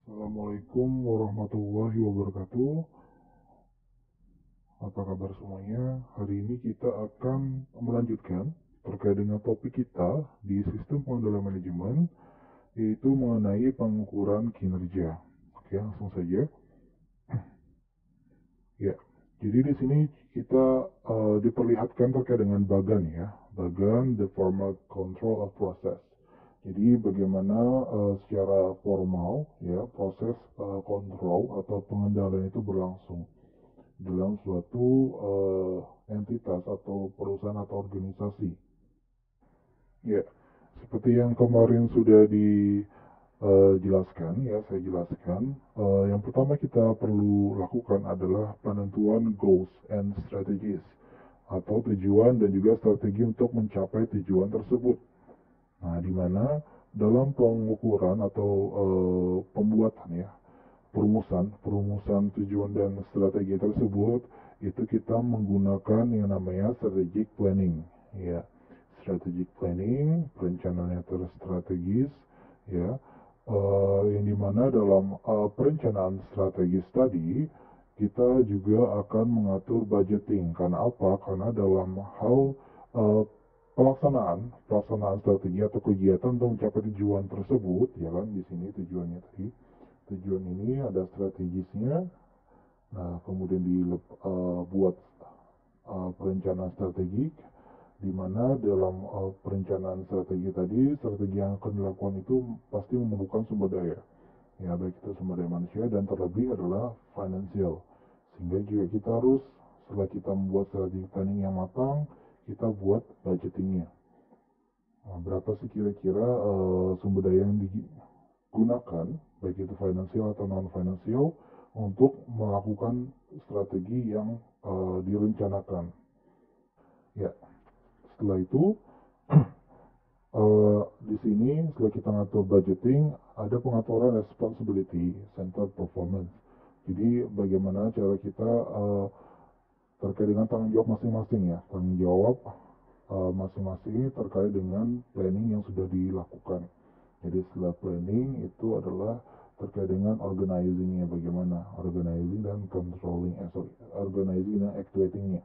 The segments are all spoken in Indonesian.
Assalamualaikum warahmatullahi wabarakatuh. Apa kabar semuanya? Hari ini kita akan melanjutkan terkait dengan topik kita di sistem pengendalian manajemen, yaitu mengenai pengukuran kinerja. Oke, langsung saja. Ya, jadi di sini kita diperlihatkan terkait dengan bagan ya, bagan the formal control of process. Jadi bagaimana secara formal ya proses kontrol atau pengendalian itu berlangsung dalam suatu entitas atau perusahaan atau organisasi. Ya, seperti yang kemarin sudah dijelaskan, ya saya jelaskan. Yang pertama kita perlu lakukan adalah penentuan goals and strategies atau tujuan dan juga strategi untuk mencapai tujuan tersebut. Nah, di mana dalam pengukuran atau pembuatan ya perumusan tujuan dan strategi tersebut itu kita menggunakan yang namanya strategic planning ya, strategic planning, perencanaan yang terstrategis ya. Yang dimana dalam perencanaan strategis tadi kita juga akan mengatur budgeting. Karena apa? Karena dalam hal uh, pelaksanaan strategi atau kegiatan untuk mencapai tujuan tersebut ya kan, di sini tujuannya tadi, tujuan ini ada strategisnya. Nah, kemudian dibuat perencanaan strategik, di mana dalam perencanaan strategi tadi, strategi yang akan dilakukan itu pasti memerlukan sumber daya. Ya, baik itu sumber daya manusia dan terlebih adalah financial. Sehingga juga kita harus, setelah kita membuat strategi planning yang matang, kita buat budgetingnya. Nah, berapa sih kira-kira sumber daya yang digunakan, baik itu finansial atau non-finansial, untuk melakukan strategi yang direncanakan. Ya, setelah itu di sini setelah kita ngatur budgeting, ada pengaturan responsibility center performance. Jadi bagaimana cara kita terkait dengan tanggung jawab masing-masing ya, tanggung jawab masing-masing terkait dengan planning yang sudah dilakukan. Jadi setelah planning itu adalah terkait dengan organizingnya, bagaimana organizing dan controlling, organizing dan actuatingnya.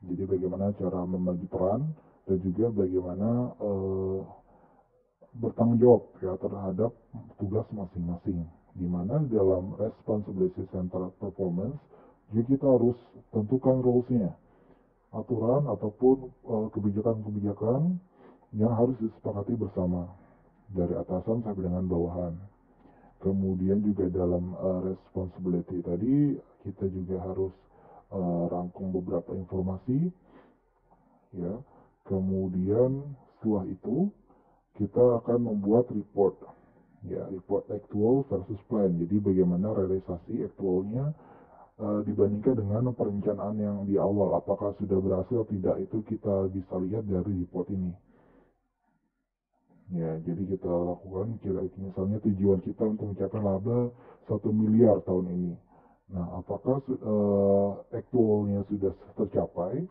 Jadi bagaimana cara membagi peran dan juga bagaimana bertanggung jawab ya terhadap tugas masing-masing. Di mana dalam responsibility center performance juga kita harus tentukan rules-nya, aturan ataupun kebijakan-kebijakan yang harus disepakati bersama dari atasan sampai dengan bawahan. Kemudian juga dalam responsibility tadi kita juga harus rangkum beberapa informasi ya. Kemudian setelah itu kita akan membuat report ya, report actual versus plan. Jadi bagaimana realisasi actualnya dibandingkan dengan perencanaan yang di awal, apakah sudah berhasil atau tidak, itu kita bisa lihat dari report ini. Ya, jadi kita lakukan kira misalnya tujuan kita untuk mencapai laba 1 miliar tahun ini. Nah, apakah actualnya sudah tercapai?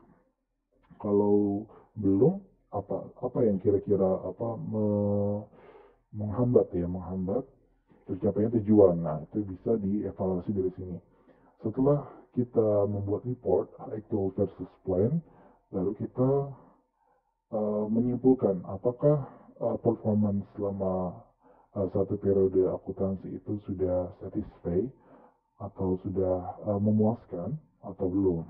Kalau belum, apa yang kira-kira menghambat ya, menghambat tercapainya tujuan. Nah, itu bisa dievaluasi dari sini. Setelah kita membuat report actual versus plan, lalu kita menyimpulkan apakah performance selama satu periode akuntansi itu sudah satisfy atau sudah memuaskan atau belum.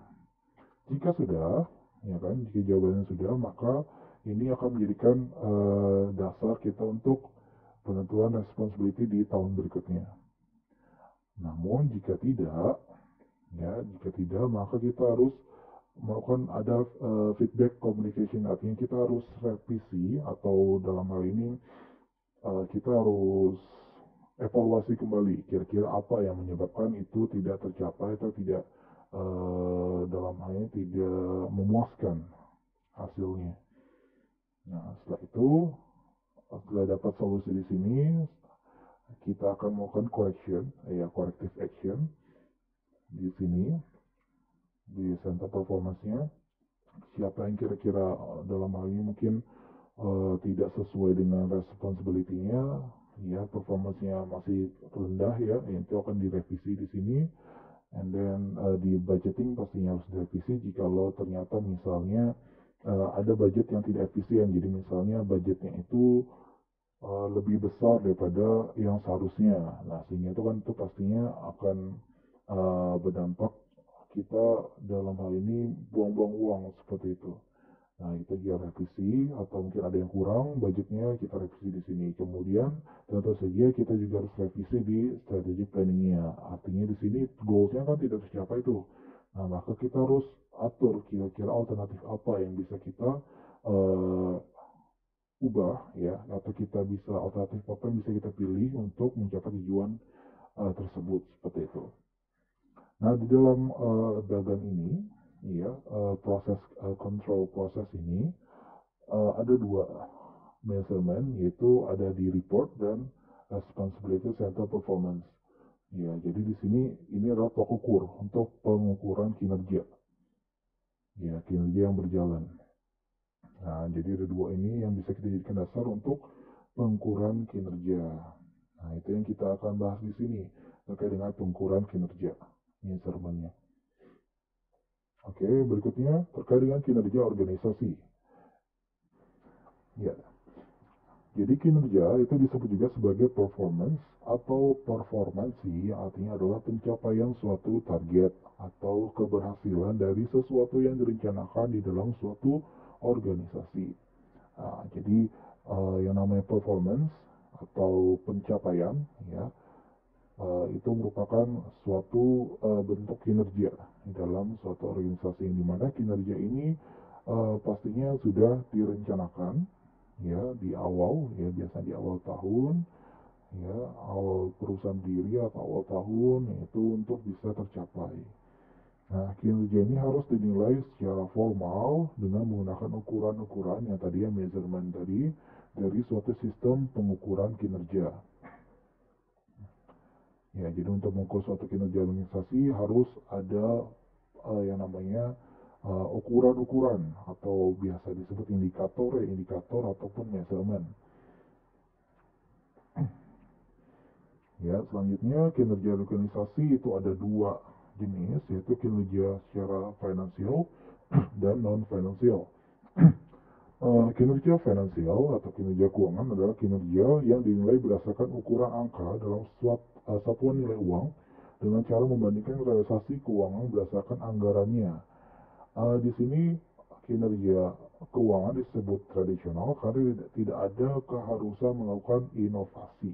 Jika sudah, ya kan, jika jawabannya sudah, maka ini akan menjadikan dasar kita untuk penentuan responsibility di tahun berikutnya. Namun jika tidak, ya jika tidak, maka kita harus melakukan ada feedback communication, artinya kita harus revisi atau dalam hal ini kita harus evaluasi kembali kira-kira apa yang menyebabkan itu tidak tercapai atau tidak dalam hal ini tidak memuaskan hasilnya. Nah, setelah itu, setelah dapat solusi di sini, kita akan melakukan correction, ya corrective action di sini di center performance-nya. Siapa yang kira-kira dalam hal ini mungkin tidak sesuai dengan responsibility-nya, ya performance-nya masih rendah ya, itu akan direvisi di sini. And then di budgeting pastinya harus direvisi jikalau ternyata misalnya ada budget yang tidak efisien. Jadi misalnya budgetnya itu lebih besar daripada yang seharusnya. Nah, sehingga itu kan itu pastinya akan berdampak kita dalam hal ini buang-buang uang seperti itu. Nah, kita juga revisi atau mungkin ada yang kurang budgetnya kita revisi di sini. Kemudian tentu saja kita juga harus revisi di strategi planningnya. Artinya di sini goalsnya kan tidak tercapai tuh. Nah, maka kita harus atur kira-kira alternatif apa yang bisa kita uh, ubah ya, atau kita bisa alternatif apa yang bisa kita pilih untuk mencapai tujuan tersebut seperti itu. Nah, di dalam bagian ini ya, proses control proses ini ada dua measurement, yaitu ada di report dan responsibility center performance. Ya, jadi di sini ini adalah tolak ukur untuk pengukuran kinerja. Ya, kinerja yang berjalan. Nah, jadi ada dua ini yang bisa kita jadikan dasar untuk pengukuran kinerja. Nah, itu yang kita akan bahas di sini terkait dengan pengukuran kinerja, measurementnya. Oke, berikutnya terkait dengan kinerja organisasi. Ya, jadi kinerja itu disebut juga sebagai performance atau performansi, yang artinya adalah pencapaian suatu target atau keberhasilan dari sesuatu yang direncanakan di dalam suatu organisasi. Nah, jadi yang namanya performance atau pencapaian ya, itu merupakan suatu bentuk kinerja di dalam suatu organisasi, yang dimana kinerja ini pastinya sudah direncanakan ya di awal, ya biasa di awal tahun, ya awal perusahaan diri atau awal tahun, yaitu untuk bisa tercapai. Nah, kinerja ini harus dinilai secara formal dengan menggunakan ukuran-ukuran yang tadi ya, measurement tadi, dari suatu sistem pengukuran kinerja. Ya, jadi untuk mengukur suatu kinerja organisasi harus ada yang namanya ukuran-ukuran atau biasa disebut indikator ya, indikator ataupun measurement. Ya, selanjutnya kinerja organisasi itu ada dua jenis, yaitu kinerja secara finansial dan non-finansial. Kinerja finansial atau kinerja keuangan adalah kinerja yang dinilai berdasarkan ukuran angka dalam satuan nilai uang dengan cara membandingkan realisasi keuangan berdasarkan anggarannya. Di sini kinerja keuangan disebut tradisional karena tidak ada keharusan melakukan inovasi.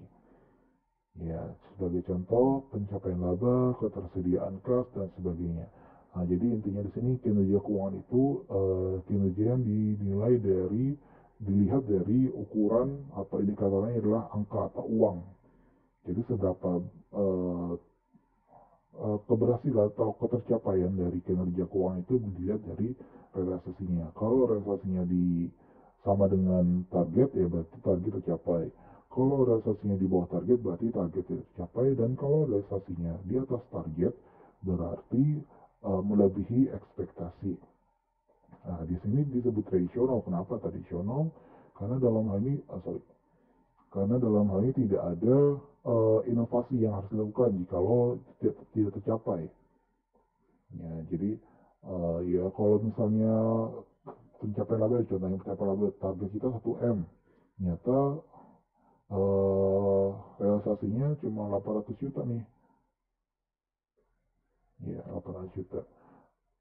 Ya, sebagai contoh pencapaian laba, ketersediaan kas dan sebagainya. Nah, jadi intinya di sini kinerja keuangan itu kinerja yang dinilai dilihat dari ukuran atau indikatornya adalah angka atau uang. Jadi seberapa uh, keberhasilan atau ketercapaian dari kinerja keuangan itu dilihat dari realisasinya. Kalau realisasinya sama dengan target ya berarti target tercapai. Kalau realisasinya di bawah target berarti target tidak tercapai, dan kalau realisasinya di atas target berarti melebihi ekspektasi. Nah, di sini disebut tradisional. Kenapa tradisional? Karena dalam hal ini karena dalam hal ini tidak ada inovasi yang harus dilakukan jikalau tidak tercapai. Ya, jadi ya kalau misalnya pencapaian laba, contohnya pencapaian laba target kita 1M, ternyata realisasinya cuma 800 juta nih. Ya, 800 juta.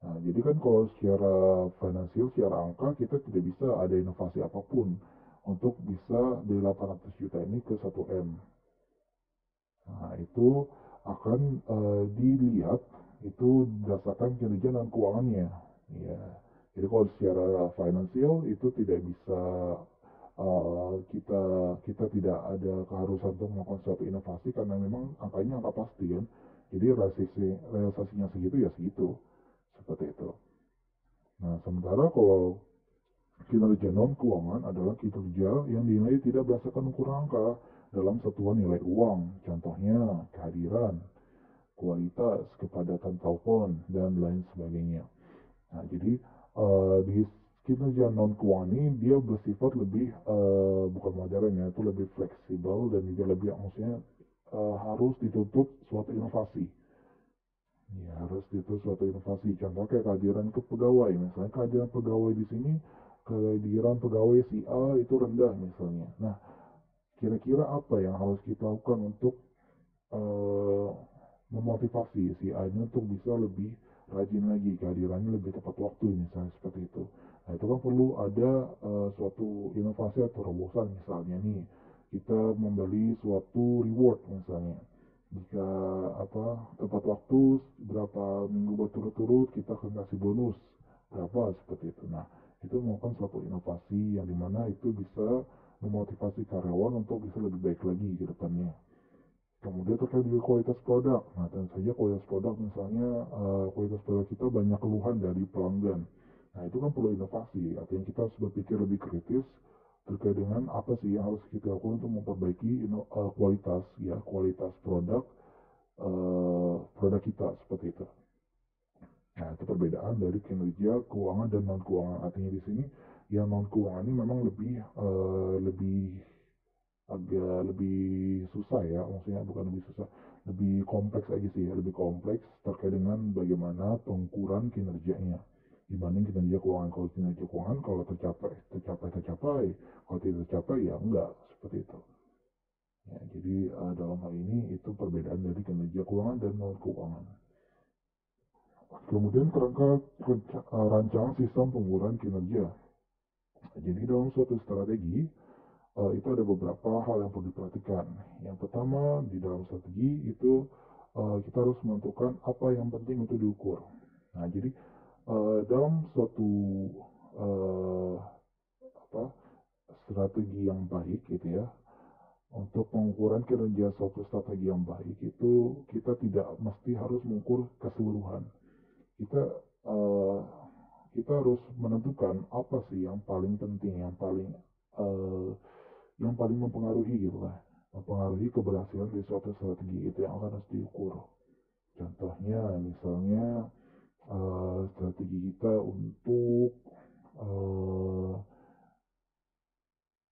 Nah, jadi kan kalau secara finansial, secara angka, kita tidak bisa ada inovasi apapun untuk bisa dari 800 juta ini ke 1M. Nah, itu akan dilihat itu berdasarkan kinerja dan keuangannya. Ya. Jadi kalau secara finansial itu tidak bisa kita kita tidak ada keharusan untuk melakukan suatu inovasi karena memang angkanya angka pasti kan. Jadi realisasinya segitu ya segitu. Seperti itu. Nah, sementara kalau kinerja non keuangan adalah kinerja yang dinilai tidak berdasarkan ukuran angka dalam satuan nilai uang. Contohnya kehadiran, kualitas, kepadatan telepon, dan lain sebagainya. Nah, jadi di kinerja non keuangan ini dia bersifat lebih bukan modern ya, itu lebih fleksibel dan juga lebih maksudnya harus dituntut suatu inovasi. Ya, harus dituntut suatu inovasi. Contoh kayak kehadiran ke pegawai, misalnya kehadiran pegawai di sini, kehadiran pegawai si A itu rendah misalnya. Nah, kira-kira apa yang harus kita lakukan untuk eh, memotivasi si A ini untuk bisa lebih rajin lagi, kehadirannya lebih tepat waktu misalnya seperti itu. Nah, itu kan perlu ada suatu inovasi atau terobosan misalnya nih. Kita membeli suatu reward misalnya. Jika tepat waktu berapa minggu berturut-turut kita akan kasih bonus berapa seperti itu. Nah, itu merupakan suatu inovasi yang dimana itu bisa memotivasi karyawan untuk bisa lebih baik lagi ke depannya. Kemudian terkait juga kualitas produk. Nah, tentu saja kualitas produk misalnya kualitas produk kita banyak keluhan dari pelanggan. Nah, itu kan perlu inovasi. Artinya kita harus berpikir lebih kritis terkait dengan apa sih yang harus kita lakukan untuk memperbaiki kualitas ya, kualitas produk kita seperti itu. Nah, itu perbedaan dari kinerja keuangan dan non keuangan. Artinya di sini yang non keuangan ini memang agak lebih susah ya, maksudnya bukan lebih susah, lebih kompleks aja sih ya, lebih kompleks terkait dengan bagaimana pengukuran kinerjanya dibanding kinerja keuangan. Kalau kinerja keuangan kalau tercapai, kalau tidak tercapai ya enggak, seperti itu. Ya, jadi dalam hal ini itu perbedaan dari kinerja keuangan dan non keuangan. Kemudian kerangka rancangan sistem pengukuran kinerja. Jadi dalam suatu strategi itu ada beberapa hal yang perlu diperhatikan. Yang pertama di dalam strategi itu kita harus menentukan apa yang penting untuk diukur. Nah, jadi dalam suatu uh, apa strategi yang baik gitu ya, untuk pengukuran kinerja suatu strategi yang baik itu kita tidak mesti harus mengukur keseluruhan. Kita uh, kita harus menentukan apa sih yang paling penting, uh, yang paling mempengaruhi gitu lah, mempengaruhi keberhasilan dari suatu strategi itu yang akan harus diukur. Contohnya misalnya strategi kita untuk uh,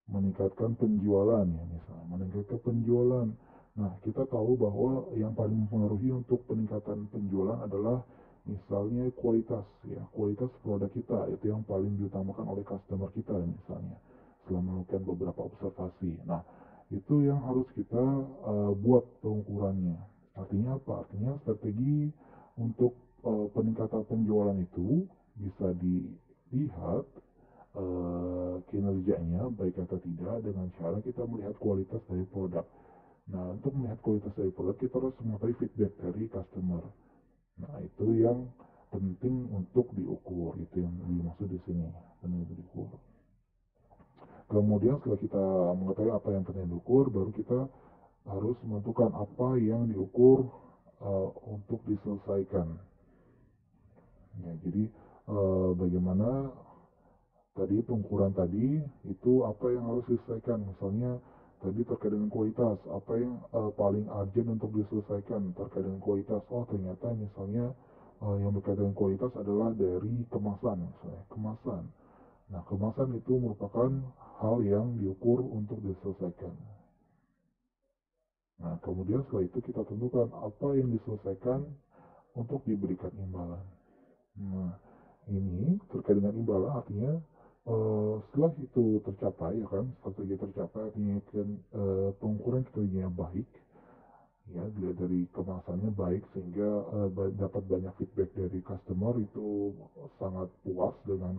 meningkatkan penjualan ya, misalnya meningkatkan penjualan. Nah, kita tahu bahwa yang paling mempengaruhi untuk peningkatan penjualan adalah misalnya kualitas ya, kualitas produk kita itu yang paling diutamakan oleh customer kita misalnya setelah melakukan beberapa observasi. Nah, itu yang harus kita buat pengukurannya. Artinya apa? Artinya strategi untuk peningkatan penjualan itu bisa dilihat kinerjanya baik atau tidak dengan cara kita melihat kualitas dari produk. Nah, untuk melihat kualitas dari produk kita harus mengetahui feedback dari customer. Nah, itu yang penting untuk diukur, itu yang dimaksud di sini, penting untuk diukur. Kemudian setelah kita mengetahui apa yang penting diukur, baru kita harus menentukan apa yang diukur untuk diselesaikan. Ya, jadi bagaimana tadi pengukuran tadi itu apa yang harus diselesaikan, misalnya tadi terkait dengan kualitas, apa yang paling urgent untuk diselesaikan terkait dengan kualitas. Oh, ternyata misalnya yang berkaitan dengan kualitas adalah dari kemasan misalnya, kemasan. Nah, kemasan itu merupakan hal yang diukur untuk diselesaikan. Nah, kemudian setelah itu kita tentukan apa yang diselesaikan untuk diberikan imbalan. Nah, ini terkait dengan imbalan artinya setelah itu tercapai ya kan, strategi tercapai artinya kan pengukuran kinerjanya baik ya, dilihat dari kemasannya baik sehingga dapat banyak feedback dari customer, itu sangat puas dengan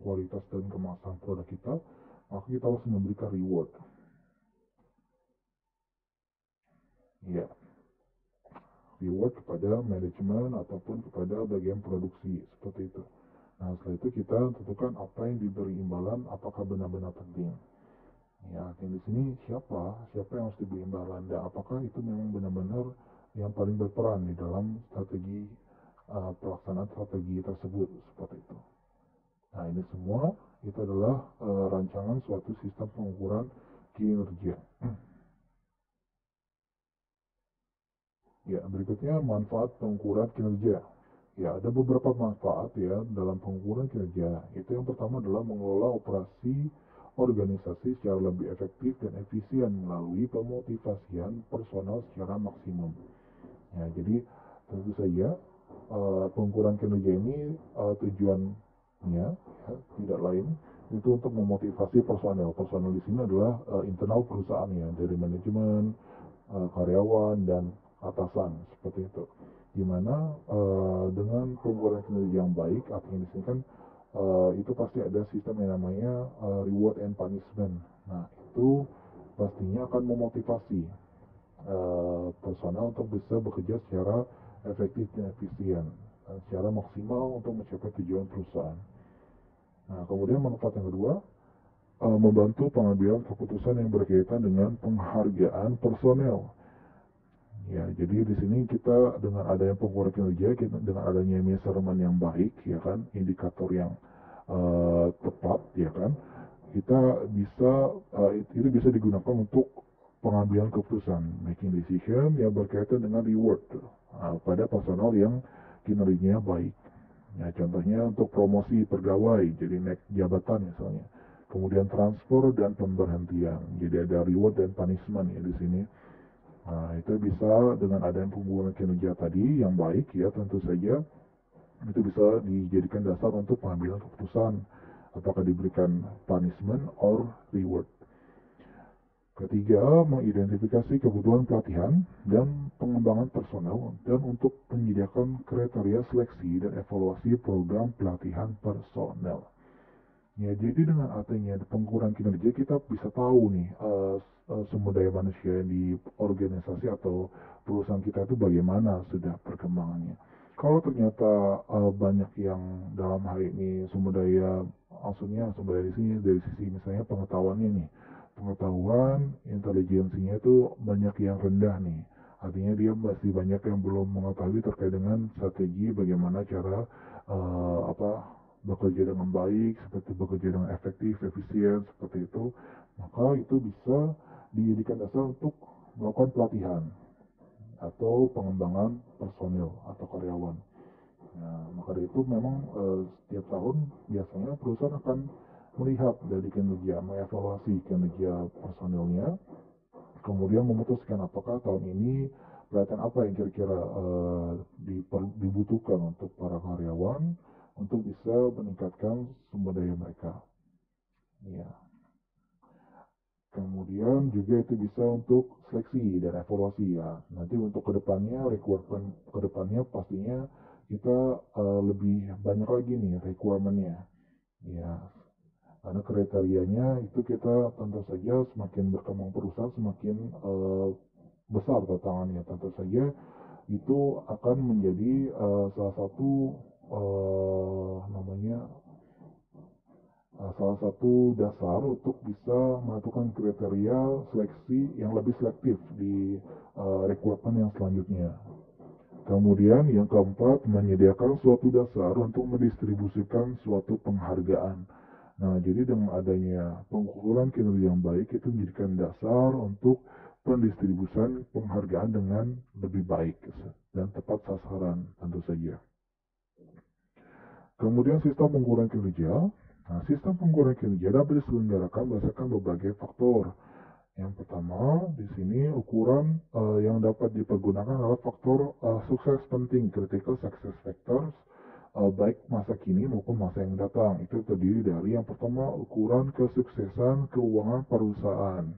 kualitas dan kemasan produk kita, maka kita harus memberikan reward ya, reward kepada manajemen ataupun kepada bagian produksi seperti itu. Nah, setelah itu kita tentukan apa yang diberi imbalan apakah benar-benar penting. Ya, yang di sini siapa yang harus diberi imbalan dan apakah itu memang benar-benar yang paling berperan di dalam strategi pelaksanaan strategi tersebut seperti itu. Nah, ini semua itu adalah rancangan suatu sistem pengukuran kinerja. Ya, berikutnya manfaat pengukuran kinerja. Ya, ada beberapa manfaat ya dalam pengukuran kinerja. Itu yang pertama adalah mengelola operasi organisasi secara lebih efektif dan efisien melalui pemotivasian personal secara maksimum. Ya, jadi tentu saja pengukuran kinerja ini tujuannya ya, tidak lain itu untuk memotivasi personel. Personel di sini adalah internal perusahaan ya, dari manajemen, karyawan dan atasan seperti itu. Dimana dengan pengukuran kinerja yang baik, artinya di sini kan itu pasti ada sistem yang namanya reward and punishment. Nah, itu pastinya akan memotivasi personal untuk bisa bekerja secara efektif dan efisien, secara maksimal untuk mencapai tujuan perusahaan. Nah, kemudian manfaat yang kedua, membantu pengambilan keputusan yang berkaitan dengan penghargaan personel. Ya, jadi di sini kita dengan adanya pengukuran kinerja, dengan adanya measurement yang baik, ya kan, indikator yang tepat, ya kan, kita bisa itu bisa digunakan untuk pengambilan keputusan, making decision yang berkaitan dengan reward pada personal yang kinerjanya baik. Ya, contohnya untuk promosi pegawai, jadi naik jabatan misalnya. Kemudian transfer dan pemberhentian. Jadi ada reward dan punishment ya di sini. Nah, itu bisa dengan adanya pengukuran kinerja tadi yang baik ya tentu saja itu bisa dijadikan dasar untuk pengambilan keputusan apakah diberikan punishment or reward. Ketiga, mengidentifikasi kebutuhan pelatihan dan pengembangan personel dan untuk menyediakan kriteria seleksi dan evaluasi program pelatihan personel. Ya, jadi dengan adanya pengukuran kinerja kita bisa tahu nih sumber daya manusia di organisasi atau perusahaan kita itu bagaimana sudah perkembangannya. Kalau ternyata banyak yang dalam hal ini sumber daya, maksudnya sumber daya di sini dari sisi misalnya pengetahuannya nih, pengetahuan intelijensinya itu banyak yang rendah nih. Artinya dia masih banyak yang belum mengetahui terkait dengan strategi bagaimana cara apa bekerja dengan baik, seperti bekerja dengan efektif, efisien, seperti itu, maka itu bisa dijadikan dasar untuk melakukan pelatihan atau pengembangan personil atau karyawan. Nah, maka dari itu memang setiap tahun biasanya perusahaan akan melihat dari kinerja, mengevaluasi kinerja personilnya, kemudian memutuskan apakah tahun ini pelatihan apa yang kira-kira dibutuhkan untuk para karyawan untuk bisa meningkatkan sumber daya mereka. Ya. Kemudian juga itu bisa untuk seleksi dan evaluasi ya. Nanti untuk kedepannya, requirement kedepannya pastinya kita lebih banyak lagi nih requirementnya. Ya, karena kriterianya itu kita tentu saja semakin berkembang perusahaan semakin besar tantangannya. Tentu saja itu akan menjadi salah satu namanya salah satu dasar untuk bisa menentukan kriteria seleksi yang lebih selektif di rekrutmen yang selanjutnya. Kemudian yang keempat, menyediakan suatu dasar untuk mendistribusikan suatu penghargaan. Nah, jadi dengan adanya pengukuran kinerja yang baik itu menjadikan dasar untuk pendistribusian penghargaan dengan lebih baik dan tepat sasaran tentu saja. Kemudian sistem pengukuran kinerja. Nah, sistem pengukuran kinerja dapat diselenggarakan berdasarkan berbagai faktor. Yang pertama, di sini ukuran yang dapat dipergunakan adalah faktor sukses penting, critical success factors, baik masa kini maupun masa yang datang. Itu terdiri dari yang pertama, ukuran kesuksesan keuangan perusahaan.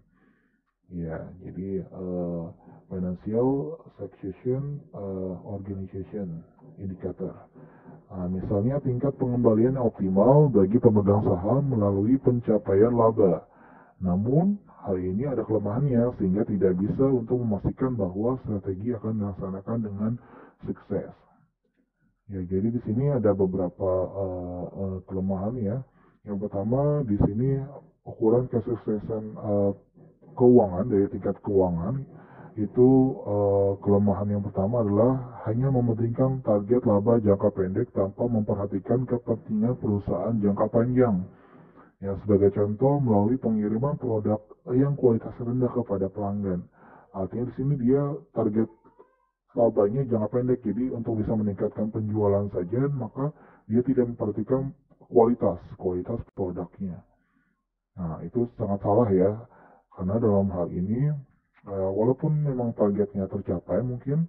Ya, jadi financial succession organization indicator. Nah, misalnya tingkat pengembalian yang optimal bagi pemegang saham melalui pencapaian laba. Namun, hal ini ada kelemahannya sehingga tidak bisa untuk memastikan bahwa strategi akan dilaksanakan dengan sukses. Ya, jadi di sini ada beberapa kelemahan ya. Yang pertama di sini ukuran kesuksesan keuangan dari tingkat keuangan itu kelemahan yang pertama adalah hanya mementingkan target laba jangka pendek tanpa memperhatikan kepentingan perusahaan jangka panjang. Ya, sebagai contoh melalui pengiriman produk yang kualitas rendah kepada pelanggan. Artinya di sini dia target labanya jangka pendek. Jadi untuk bisa meningkatkan penjualan saja, maka dia tidak memperhatikan kualitas produknya. Nah, itu sangat salah ya, karena dalam hal ini, walaupun memang targetnya tercapai mungkin,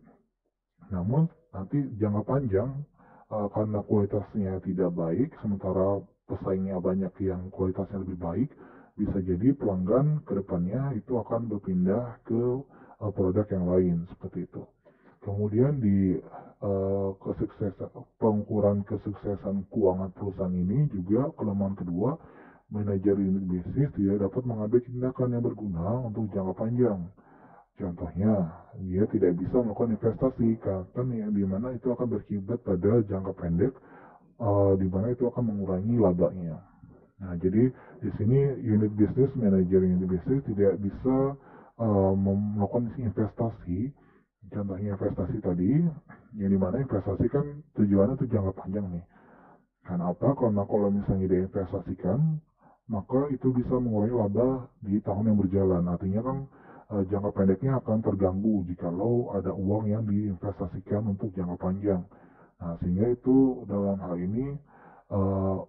namun nanti jangka panjang, karena kualitasnya tidak baik, sementara pesaingnya banyak yang kualitasnya lebih baik, bisa jadi pelanggan ke depannya itu akan berpindah ke produk yang lain, seperti itu. Kemudian di pengukuran kesuksesan keuangan perusahaan ini juga kelemahan kedua, manajer unit bisnis tidak dapat mengambil tindakan yang berguna untuk jangka panjang. Contohnya, dia tidak bisa melakukan investasi kan yang dimana itu akan berakibat pada jangka pendek, di mana itu akan mengurangi labanya. Nah, jadi di sini manajer unit bisnis tidak bisa melakukan investasi. Contohnya investasi tadi, yang dimana investasi kan tujuannya itu jangka panjang nih. Karena apa? Karena kalau misalnya diinvestasikan, maka itu bisa mengurangi laba di tahun yang berjalan. Artinya kan jangka pendeknya akan terganggu jikalau ada uang yang diinvestasikan untuk jangka panjang. Nah, sehingga itu dalam hal ini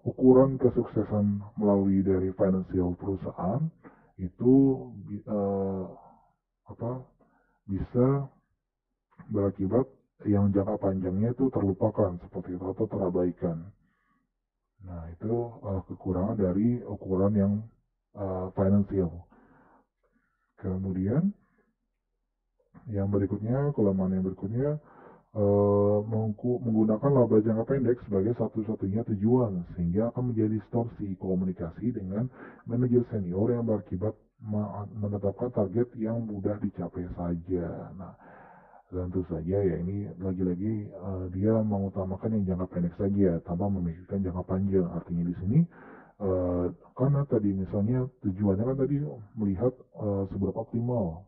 ukuran kesuksesan melalui dari financial perusahaan itu uh, apa bisa berakibat yang jangka panjangnya itu terlupakan seperti itu atau terabaikan. Nah, itu kekurangan dari ukuran yang financial. Kemudian yang berikutnya, kelemahan yang berikutnya, menggunakan laba jangka pendek sebagai satu-satunya tujuan, sehingga akan menjadi distorsi komunikasi dengan manajer senior yang berakibat menetapkan target yang mudah dicapai saja. Nah, tentu saja ya ini lagi-lagi dia mengutamakan yang jangka pendek saja tanpa memikirkan jangka panjang. Artinya di sini karena tadi misalnya tujuannya kan tadi melihat seberapa optimal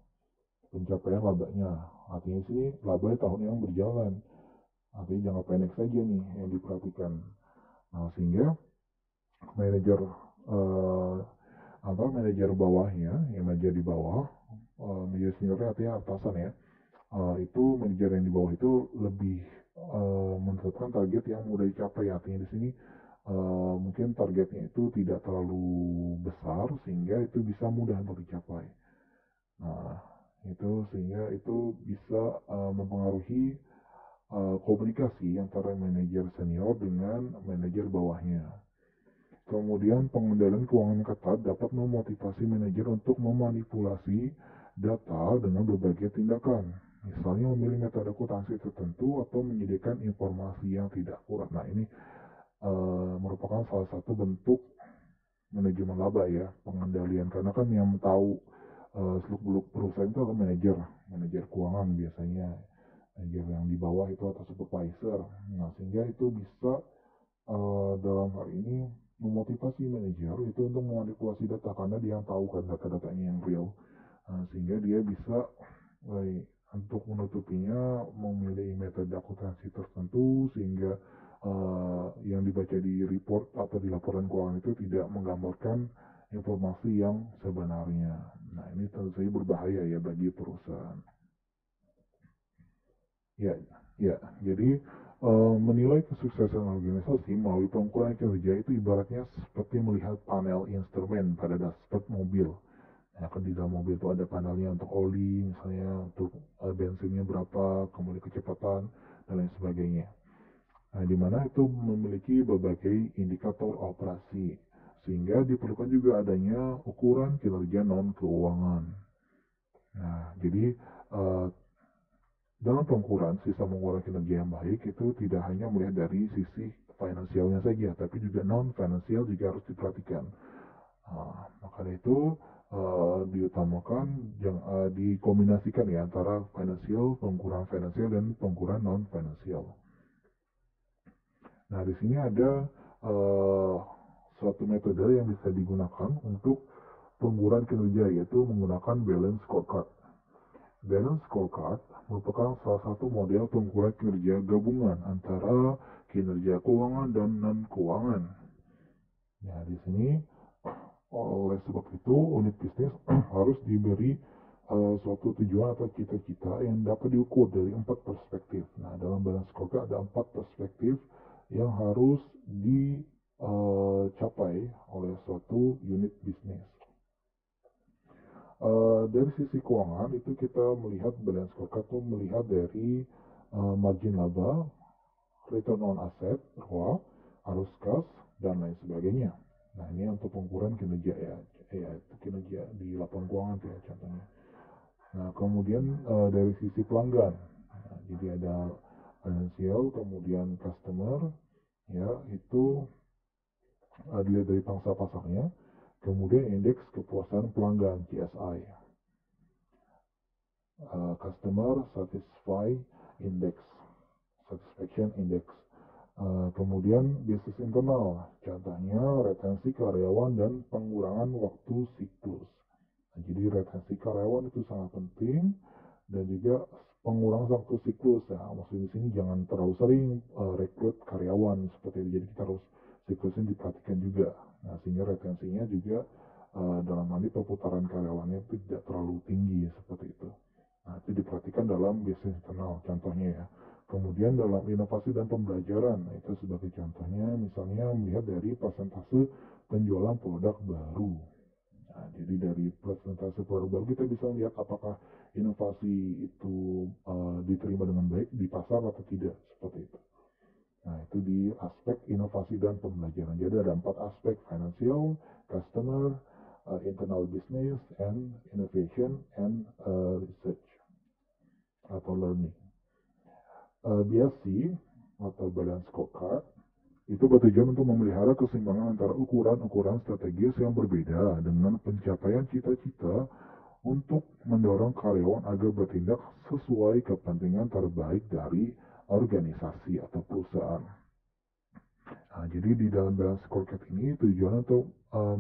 pencapaian labanya. Artinya sini laba tahun yang berjalan. Artinya jangka pendek saja nih yang diperhatikan. Nah, sehingga manajer uh, manajer bawahnya, yang manajer di bawah, manajer seniornya artinya atasan ya, itu manajer yang di bawah itu lebih menetapkan target yang mudah dicapai. Artinya di sini mungkin targetnya itu tidak terlalu besar sehingga itu bisa mudah untuk dicapai. Nah, itu sehingga itu bisa mempengaruhi komunikasi antara manajer senior dengan manajer bawahnya. Kemudian pengendalian keuangan ketat dapat memotivasi manajer untuk memanipulasi data dengan berbagai tindakan. Misalnya memilih metode akuntansi tertentu atau menyediakan informasi yang tidak akurat. Nah, ini merupakan salah satu bentuk manajemen laba ya, pengendalian. Karena kan yang tahu seluk-beluk perusahaan itu adalah manajer keuangan biasanya. Manajer yang di bawah itu atau supervisor. Nah, sehingga itu bisa dalam hal ini memotivasi manajer itu untuk memanipulasi data karena dia yang tahu kan data-datanya yang real. Sehingga dia bisa untuk menutupinya memilih metode akuntansi tertentu sehingga yang dibaca di report atau di laporan keuangan itu tidak menggambarkan informasi yang sebenarnya. Nah, ini tentu saja berbahaya ya bagi perusahaan. Ya, ya. Jadi menilai kesuksesan organisasi melalui pengukuran kinerja itu ibaratnya seperti melihat panel instrumen pada dashboard mobil. Ya, kan di dalam mobil itu ada panelnya untuk oli, misalnya untuk bensinnya berapa, kemudian kecepatan dan lain sebagainya. Nah, di mana itu memiliki berbagai indikator operasi, sehingga diperlukan juga adanya ukuran kinerja non keuangan. Nah, jadi dalam pengukuran sistem pengukuran kinerja yang baik itu tidak hanya melihat dari sisi finansialnya saja, tapi juga non finansial juga harus diperhatikan. Maka itu diutamakan dikombinasikan ya antara finansial, pengukuran finansial dan pengukuran non finansial. Nah, di sini ada suatu metode yang bisa digunakan untuk pengukuran kinerja, yaitu menggunakan balance scorecard. Balance scorecard merupakan salah satu model pengukuran kinerja gabungan antara kinerja keuangan dan non-keuangan. Nah, di sini oleh sebab itu unit bisnis harus diberi suatu tujuan atau cita-cita yang dapat diukur dari 4 perspektif. Nah, dalam balance scorecard ada 4 perspektif yang harus dicapai oleh suatu unit bisnis. Dari sisi keuangan itu kita melihat balance scorecard itu melihat dari margin laba, return on asset, ROA, arus kas, dan lain sebagainya. Nah, ini untuk pengukuran kinerja kinerja di laporan keuangan ya contohnya. Nah, kemudian dari sisi pelanggan, nah, jadi ada financial, kemudian customer, ya itu dilihat dari pangsa pasarnya, kemudian indeks kepuasan pelanggan (CSI), Customer Satisfaction Index. Kemudian bisnis internal, contohnya retensi karyawan dan pengurangan waktu siklus. Nah, jadi retensi karyawan itu sangat penting dan juga pengurangan waktu siklus ya. Maksudnya di sini jangan terlalu sering rekrut karyawan seperti itu. Jadi kita harus siklusnya diperhatikan juga. Nah, sehingga retensinya juga dalam hal ini perputaran karyawannya itu tidak terlalu tinggi seperti itu. Nah, itu diperhatikan dalam bisnis internal contohnya ya. Kemudian dalam inovasi dan pembelajaran, nah itu sebagai contohnya misalnya melihat dari persentase penjualan produk baru. Nah, jadi dari persentase produk baru kita bisa melihat apakah inovasi itu diterima dengan baik di pasar atau tidak, seperti itu. Nah, itu di aspek inovasi dan pembelajaran. Jadi ada 4 aspek: financial, customer, internal business, and innovation, and research atau learning. BSC atau balance scorecard itu bertujuan untuk memelihara keseimbangan antara ukuran-ukuran strategis yang berbeda dengan pencapaian cita-cita untuk mendorong karyawan agar bertindak sesuai kepentingan terbaik dari organisasi atau perusahaan. Nah, jadi di dalam balance scorecard ini tujuan untuk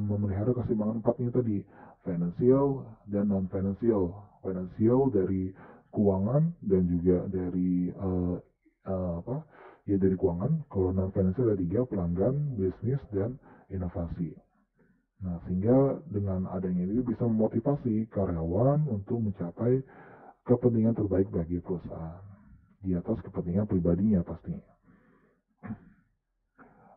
memelihara keseimbangan 4-nya tadi, financial dan non-financial. Financial dari keuangan dan juga dari dari keuangan. Kalau non financial ada 3, pelanggan, bisnis, dan inovasi. Nah, sehingga dengan adanya ini bisa memotivasi karyawan untuk mencapai kepentingan terbaik bagi perusahaan di atas kepentingan pribadinya pastinya.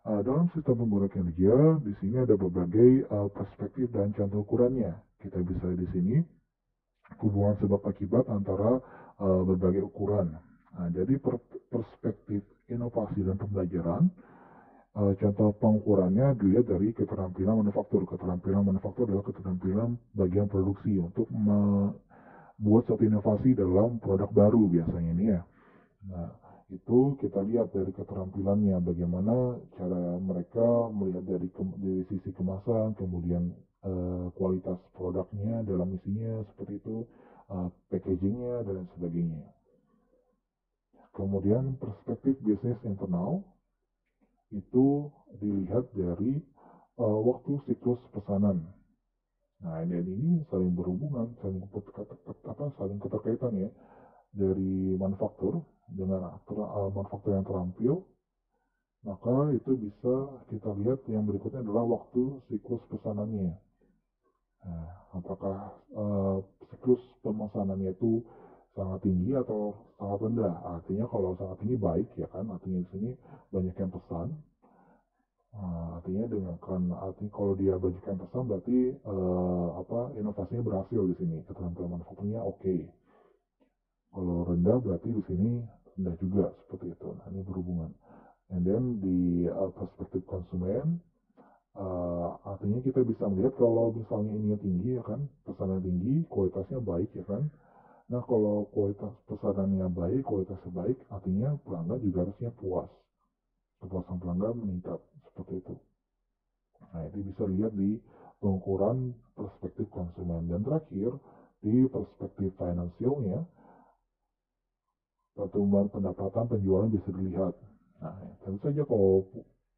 Dalam sistem pengukuran kinerja di sini ada berbagai perspektif dan contoh ukurannya. Kita bisa di sini hubungan sebab akibat antara berbagai ukuran. Nah, dari perspektif inovasi dan pembelajaran, contoh pengukurannya dilihat dari keterampilan manufaktur. Keterampilan manufaktur adalah keterampilan bagian produksi untuk membuat suatu inovasi dalam produk baru biasanya ini ya. Nah, itu kita lihat dari keterampilannya, bagaimana cara mereka melihat dari sisi kemasan, kemudian kualitas produknya dalam isinya seperti itu, packagingnya dan lain sebagainya. Kemudian perspektif bisnis internal itu dilihat dari waktu siklus pesanan. Nah, dan ini saling berhubungan, saling keterkaitan ya, dari manufaktur dengan manufaktur yang terampil, maka itu bisa kita lihat yang berikutnya adalah waktu siklus pesanannya. Nah, apakah siklus pemesanannya itu sangat tinggi atau sangat rendah? Artinya kalau sangat tinggi baik ya kan, artinya di sini banyak yang pesan. Artinya kalau dia banyak yang pesan berarti inovasinya berhasil di sini, keterampilan manufakturnya oke. Kalau rendah berarti di sini rendah juga seperti itu. Nah, ini berhubungan. And then di perspektif konsumen, artinya kita bisa melihat kalau misalnya ini tinggi ya kan, pesanan tinggi, kualitasnya baik ya kan. Nah, kalau kualitas pesanannya baik, kualitasnya baik, artinya pelanggan juga harusnya puas. Kepuasan pelanggan meningkat seperti itu. Nah, itu bisa dilihat di pengukuran perspektif konsumen. Dan terakhir, di perspektif finansialnya, pertumbuhan pendapatan penjualan bisa dilihat. Nah, tentu saja kalau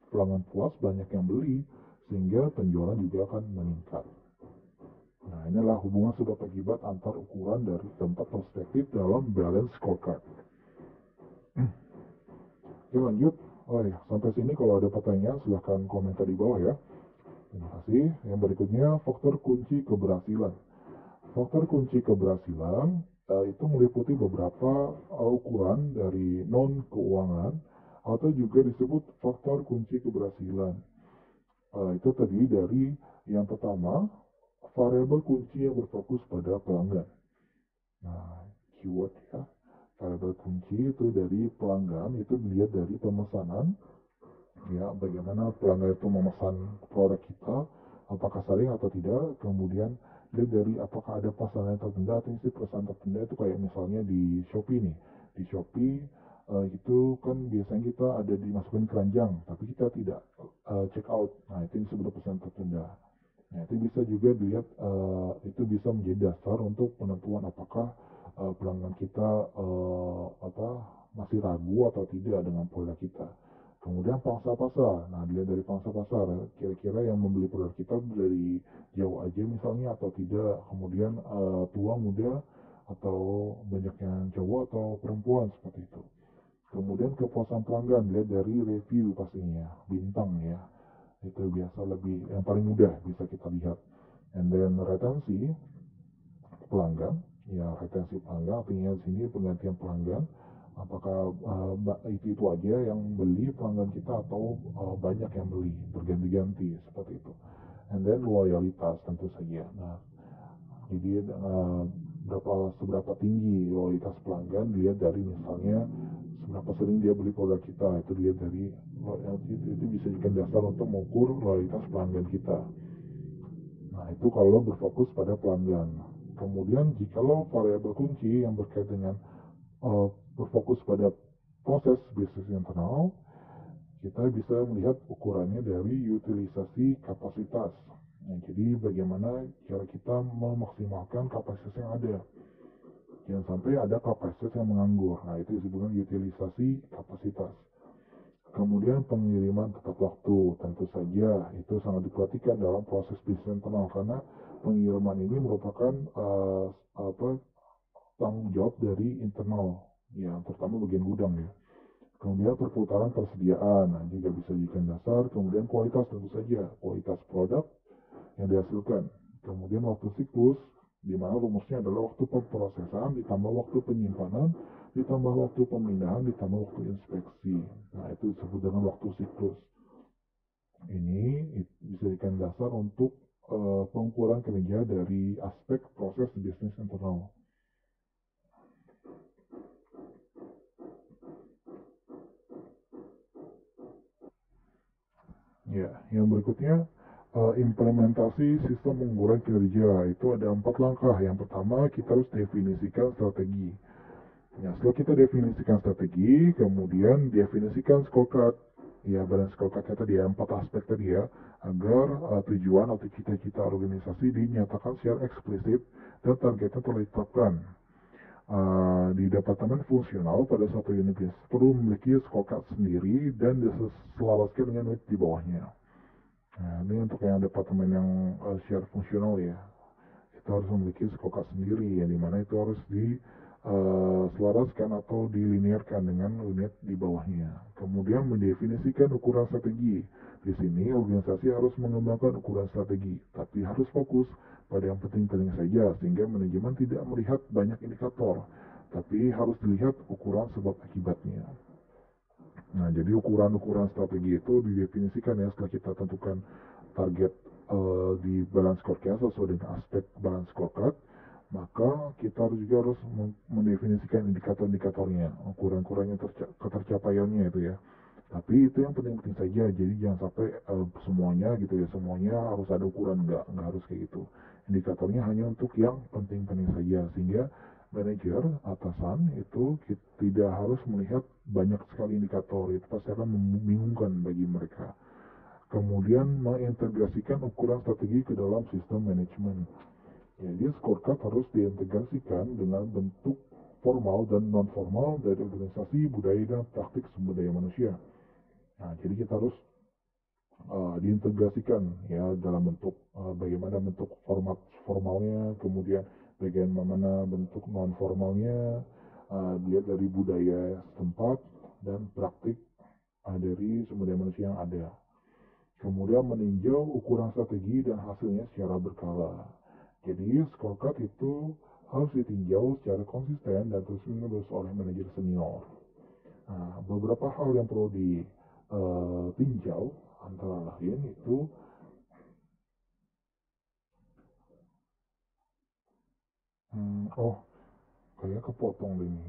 pelanggan puas banyak yang beli sehingga penjualan juga akan meningkat. Nah, inilah hubungan sebab akibat antar ukuran dari tempat perspektif dalam balance scorecard. Oke, lanjut. Sampai sini kalau ada pertanyaan silahkan komentar di bawah ya. Terima kasih. Yang berikutnya faktor kunci keberhasilan. Faktor kunci keberhasilan itu meliputi beberapa ukuran dari non-keuangan atau juga disebut faktor kunci keberhasilan. Itu terdiri dari yang pertama, variabel kunci yang berfokus pada pelanggan. Nah, keyword ya. Variabel kunci itu dari pelanggan itu dilihat dari pemesanan, ya bagaimana pelanggan itu memesan produk kita, apakah sering atau tidak, kemudian dilihat dari apakah ada pesanan yang tertunda atau isi pesan tertunda itu kayak misalnya di Shopee nih. Di Shopee itu kan biasanya kita ada dimasukin keranjang, tapi kita tidak check out. Nah, itu disebut pesan tertunda. Nah, itu bisa juga dilihat, itu bisa menjadi dasar untuk penentuan apakah pelanggan kita apa masih ragu atau tidak dengan produk kita. Kemudian pangsa pasar. Nah, dilihat dari pangsa pasar, kira-kira yang membeli produk kita dari jauh aja misalnya atau tidak. Kemudian tua, muda, atau banyak yang cowok atau perempuan seperti itu. Kemudian kepuasan pelanggan, dilihat dari review pastinya, bintang ya. Itu biasa lebih, yang paling mudah bisa kita lihat. And then retensi pelanggan, ya retensi pelanggan artinya di sini penggantian pelanggan, apakah itu aja yang beli pelanggan kita atau banyak yang beli berganti-ganti seperti itu. And then loyalitas tentu saja. Nah, jadi seberapa tinggi loyalitas pelanggan dilihat dari misalnya seberapa sering dia beli produk kita, itu dilihat dari loyalty, itu bisa dijadikan dasar untuk mengukur loyalitas pelanggan kita. Nah, itu kalau berfokus pada pelanggan. Kemudian jikalau variabel kunci yang berkait dengan berfokus pada proses bisnis internal, kita bisa melihat ukurannya dari utilisasi kapasitas. Nah, jadi bagaimana cara kita memaksimalkan kapasitas yang ada. Jangan sampai ada kapasitas yang menganggur. Nah, itu disebutkan utilisasi kapasitas. Kemudian pengiriman tepat waktu, tentu saja itu sangat diperhatikan dalam proses bisnis internal karena pengiriman ini merupakan tanggung jawab dari internal, ya terutama bagian gudang ya. Kemudian perputaran persediaan, nah, juga bisa dijadikan dasar. Kemudian kualitas tentu saja, kualitas produk yang dihasilkan. Kemudian waktu siklus, di mana rumusnya adalah waktu pemrosesan ditambah waktu penyimpanan ditambah waktu pemindahan ditambah waktu inspeksi. Nah, itu disebut dengan waktu siklus. Ini bisa dijadikan dasar untuk pengukuran kinerja dari aspek proses bisnis internal. Ya, yang berikutnya implementasi sistem pengukuran kinerja itu ada 4 langkah. Yang pertama, kita harus definisikan strategi. Ya, setelah kita definisikan strategi, kemudian definisikan scorecard. Ya, balance scorecard tadi ya, 4 aspek tadi ya, agar tujuan atau cita-cita organisasi dinyatakan secara eksplisit dan targetnya telah ditetapkan. Di departemen fungsional pada suatu unit bisnis perlu memiliki scorecard sendiri dan diselaraskan dengan unit di bawahnya. Nah, ini untuk yang departemen yang secara fungsional ya, kita harus memiliki scorecard sendiri, yang dimana itu harus diselaraskan atau dilinearkan dengan unit di bawahnya. Kemudian mendefinisikan ukuran strategi. Di sini organisasi harus mengembangkan ukuran strategi, tapi harus fokus pada yang penting-penting saja, sehingga manajemen tidak melihat banyak indikator, tapi harus dilihat ukuran sebab akibatnya. Nah, jadi ukuran-ukuran strategi itu didefinisikan ya setelah kita tentukan target di balance scorecard sesuai dengan aspek balance scorecard, maka kita juga harus mendefinisikan indikator-indikatornya, ukuran-ukurannya ketercapaiannya itu ya. Tapi itu yang penting-penting saja, jadi jangan sampai semuanya gitu ya, semuanya harus ada ukuran, enggak harus kayak gitu. Indikatornya hanya untuk yang penting-penting saja, sehingga manajer, atasan itu tidak harus melihat banyak sekali indikator, itu pasti akan membingungkan bagi mereka. Kemudian mengintegrasikan ukuran strategi ke dalam sistem manajemen. Jadi scorecard harus diintegrasikan dengan bentuk formal dan non-formal dari organisasi, budaya, dan praktik sumber daya manusia. Nah, jadi kita harus diintegrasikan ya dalam bentuk bagaimana bentuk format formalnya, kemudian bagaimana bentuk non formalnya, dilihat dari budaya setempat dan praktik dari sumber daya manusia yang ada. Kemudian meninjau ukuran strategi dan hasilnya secara berkala. Jadi scorecard itu harus ditinjau secara konsisten dan terus-menerus oleh manajer senior. Nah, beberapa hal yang perlu ditinjau antara lain itu, oh kayak kepotong ini.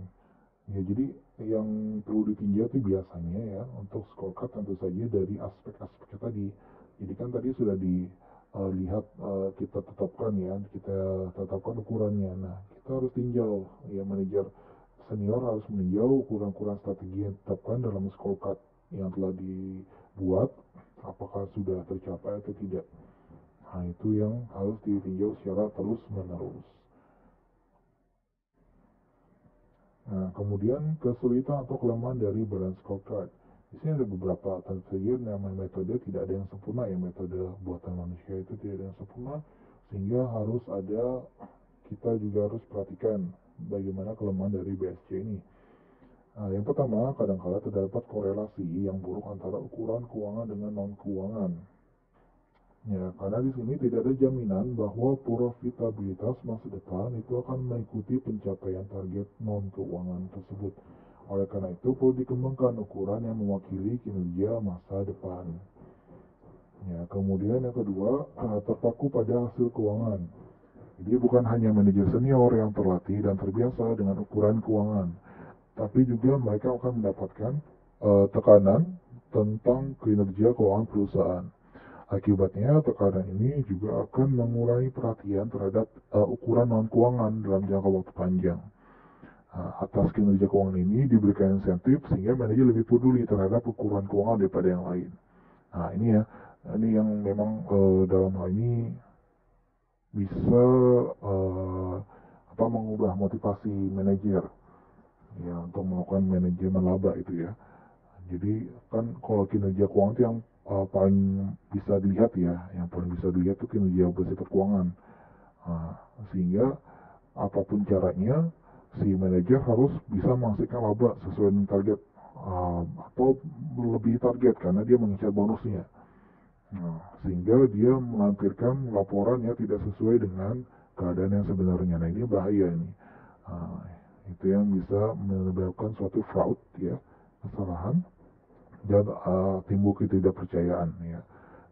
Ya, jadi yang perlu ditinjau itu biasanya ya untuk scorecard tentu saja dari aspek-aspeknya tadi. Jadi kan tadi sudah dilihat, kita tetapkan ya, kita tetapkan ukurannya. Nah, kita harus tinjau ya, manajer senior harus meninjau ukuran-ukuran strategi yang ditetapkan dalam scorecard yang telah dibuat, apakah sudah tercapai atau tidak. Nah, itu yang harus ditinjau secara terus-menerus. Nah, kemudian kesulitan atau kelemahan dari balance scorecard. Di sini ada beberapa, tentu saja namanya metode tidak ada yang sempurna ya, metode buatan manusia itu tidak ada yang sempurna, sehingga harus ada, kita juga harus perhatikan bagaimana kelemahan dari BSC ini. Nah, yang pertama, kadang-kala terdapat korelasi yang buruk antara ukuran keuangan dengan non-keuangan. Ya, karena di sini tidak ada jaminan bahwa profitabilitas masa depan itu akan mengikuti pencapaian target non-keuangan tersebut. Oleh karena itu, perlu dikembangkan ukuran yang mewakili kinerja masa depan. Ya, kemudian yang kedua, terpaku pada hasil keuangan. Jadi bukan hanya manajer senior yang terlatih dan terbiasa dengan ukuran keuangan, tapi juga mereka akan mendapatkan tekanan tentang kinerja keuangan perusahaan. Akibatnya, tekanan ini juga akan mengurangi perhatian terhadap ukuran non-keuangan dalam jangka waktu panjang. Atas kinerja keuangan ini diberikan insentif sehingga manajer lebih peduli terhadap ukuran keuangan daripada yang lain. Nah, ini ya, ini yang memang dalam hal ini bisa uh, mengubah motivasi manajer ya untuk melakukan manajemen laba itu ya. Jadi kan kalau kinerja keuangan itu yang paling bisa dilihat ya, yang paling bisa dilihat itu kinerja bersifat keuangan. Nah, sehingga apapun caranya si manajer harus bisa menghasilkan laba sesuai dengan target, atau lebih target karena dia mengincar bonusnya. Nah, sehingga dia melampirkan laporan yang tidak sesuai dengan keadaan yang sebenarnya. Nah, ini bahaya ini. Nah, itu yang bisa menyebabkan suatu fraud ya, kesalahan, dan timbul ketidakpercayaan ya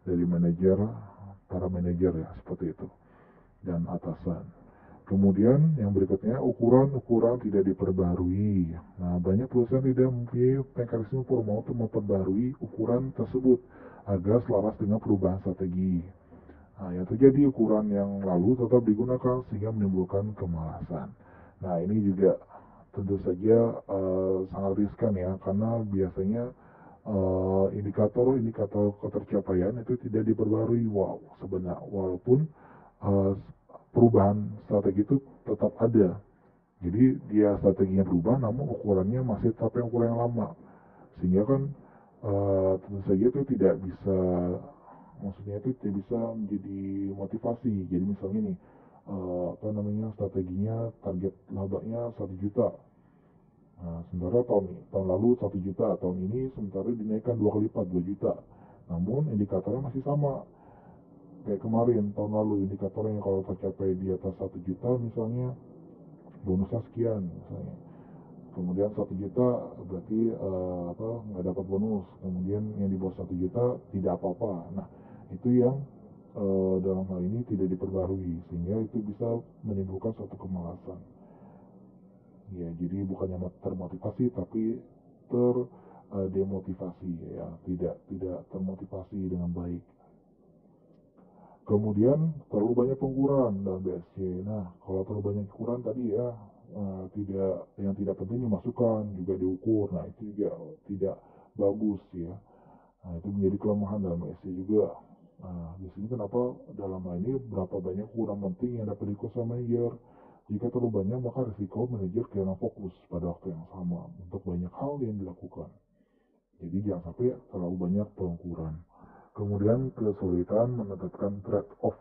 dari manajer, para manajer ya seperti itu, dan atasan. Kemudian yang berikutnya, ukuran-ukuran tidak diperbarui. Nah, banyak perusahaan tidak mempunyai mekanisme formal untuk memperbarui ukuran tersebut agar selaras dengan perubahan strategi. Nah, yang terjadi, ukuran yang lalu tetap digunakan sehingga menimbulkan kemalasan. Nah, ini juga tentu saja sangat riskan ya, karena biasanya indikator-indikator ketercapaian itu tidak diperbarui. Wow, sebenarnya walaupun uh, perubahan strategi itu tetap ada. Jadi dia strateginya berubah, namun ukurannya masih tetap yang ukuran yang lama. Sehingga kan tentu saja itu tidak bisa, maksudnya itu tidak bisa menjadi motivasi. Jadi misalnya nih, strateginya target labanya 1 juta. Nah, sementara tahun lalu 1 juta, tahun ini sementara dinaikkan 2 kali lipat 2 juta. Namun indikatornya masih sama kayak kemarin. Tahun lalu indikatornya kalau tercapai di atas 1 juta misalnya, bonusnya sekian misalnya. Kemudian 1 juta berarti nggak dapat bonus. Kemudian yang di bawah 1 juta tidak apa-apa. Nah, itu yang dalam hal ini tidak diperbarui, sehingga itu bisa menimbulkan suatu kemalasan. Ya, jadi bukannya termotivasi tapi terdemotivasi ya, tidak termotivasi dengan baik. Kemudian terlalu banyak pengguran dalam BSC. Nah, kalau terlalu banyak ukuran tadi ya, tidak, yang tidak penting dimasukkan juga diukur. Nah, itu juga tidak bagus ya. Nah, itu menjadi kelemahan dalam BSC juga. Nah, di sini kenapa dalam hal ini berapa banyak ukuran penting yang dapat diukur sama manajer. Jika terlalu banyak, maka risiko manajer kehilangan fokus pada waktu yang sama untuk banyak hal yang dilakukan. Jadi jangan sampai terlalu banyak pengukuran. Kemudian kesulitan menetapkan trade-off.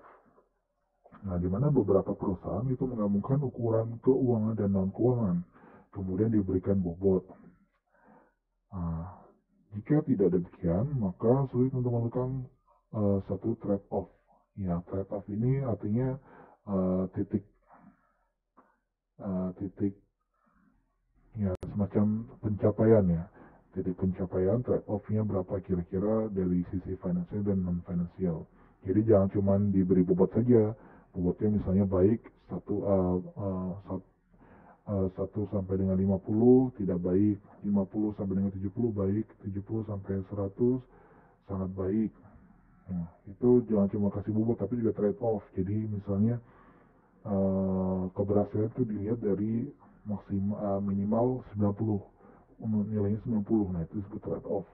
Nah, di mana beberapa perusahaan itu menggabungkan ukuran keuangan dan non-keuangan, kemudian diberikan bobot. Nah, jika tidak demikian, maka sulit untuk melakukan satu trade-off. Ya, trade-off ini artinya titik titik ya semacam pencapaian ya, titik pencapaian trade off-nya berapa kira-kira dari sisi finansial dan non finansial. Jadi jangan cuma diberi bobot saja, bobotnya misalnya baik 1 sampai dengan 50 tidak baik, 50 sampai dengan 70 baik, 70 sampai 100 sangat baik. Nah, itu jangan cuma kasih bobot tapi juga trade off. Jadi misalnya keberhasilan itu dilihat dari minimal 90, nilainya 90. Nah, itu disebut trade off.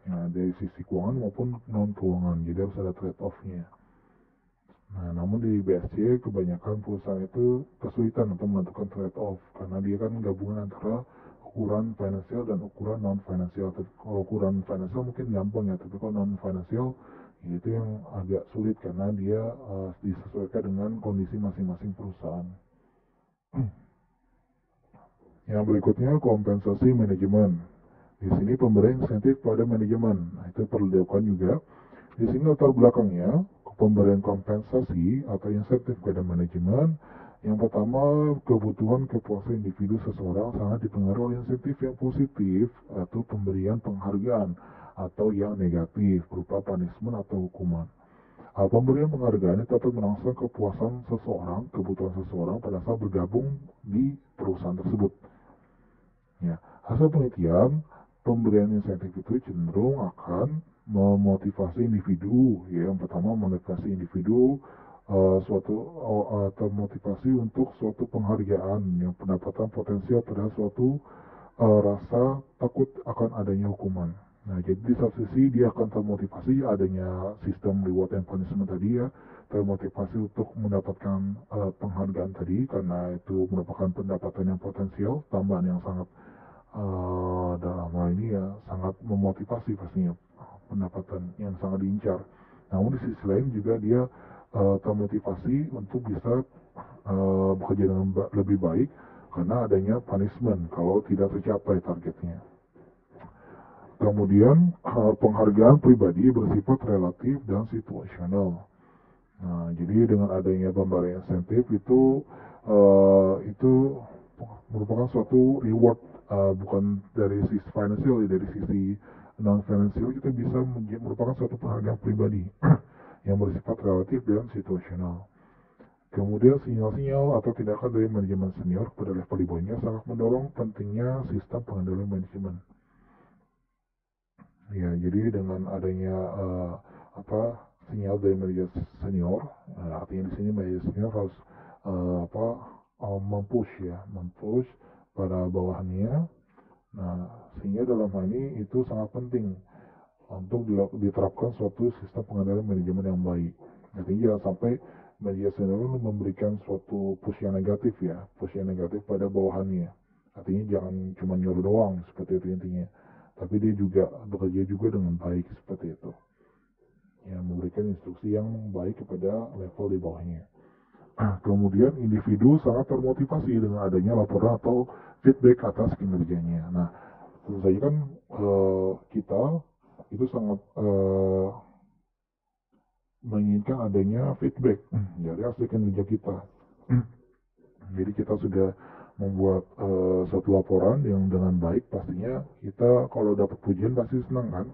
Nah, dari sisi keuangan maupun non keuangan. Jadi harus ada trade off-nya. Nah, namun di BSC kebanyakan perusahaan itu kesulitan untuk menentukan trade-off karena dia kan gabungan antara ukuran finansial dan ukuran non-finansial. Kalau ukuran finansial mungkin gampang ya, tapi kalau non-finansial itu yang agak sulit karena dia disesuaikan dengan kondisi masing-masing perusahaan. Yang berikutnya kompensasi manajemen. Di sini pemberian insentif pada manajemen. Nah, itu perlu dilakukan juga. Di sini latar belakangnya pemberian kompensasi atau insentif pada manajemen. Yang pertama, kebutuhan kepuasan individu seseorang sangat dipengaruhi oleh insentif yang positif atau pemberian penghargaan atau yang negatif berupa punishment atau hukuman. Pemberian penghargaan itu dapat merangsang kepuasan seseorang, kebutuhan seseorang pada saat bergabung di perusahaan tersebut. Ya, hasil penelitian, pemberian insentif itu cenderung akan memotivasi individu. Ya, yang pertama memotivasi individu termotivasi untuk suatu penghargaan yang pendapatan potensial pada suatu rasa takut akan adanya hukuman. Nah, jadi di satu sisi dia akan termotivasi adanya sistem reward and punishment tadi ya, termotivasi untuk mendapatkan penghargaan tadi karena itu merupakan pendapatan yang potensial, tambahan yang sangat dalam hal ini ya sangat memotivasi pastinya, pendapatan yang sangat diincar. Namun di sisi lain juga dia termotivasi untuk bisa bekerja dengan lebih baik karena adanya punishment kalau tidak tercapai targetnya. Kemudian penghargaan pribadi bersifat relatif dan situasional. Nah, jadi dengan adanya pemberian insentif itu merupakan suatu reward, bukan dari sisi financial, dari sisi non financial kita bisa merupakan suatu penghargaan pribadi yang bersifat relatif dan situasional. Kemudian sinyal-sinyal atau tindakan dari manajemen senior pada level di bawahnya sangat mendorong pentingnya sistem pengendalian manajemen. Ya, jadi dengan adanya sinyal dari manajemen senior, artinya di sini manajemen senior harus mempush pada bawahannya. Nah, sehingga dalam hal ini itu sangat penting untuk diterapkan suatu sistem pengendalian manajemen yang baik. Artinya jangan sampai manajemen senior memberikan suatu push yang negatif pada bawahannya. Artinya jangan cuma nyuruh doang seperti itu intinya, tapi dia juga bekerja juga dengan baik seperti itu. Ya, memberikan instruksi yang baik kepada level di bawahnya. Kemudian individu sangat termotivasi dengan adanya laporan atau feedback atas kinerjanya. Nah, tentu saja kan kita itu sangat menginginkan adanya feedback dari hasil kinerja kita. Jadi kita sudah membuat suatu laporan yang dengan baik, pastinya kita kalau dapat pujian pasti senang kan.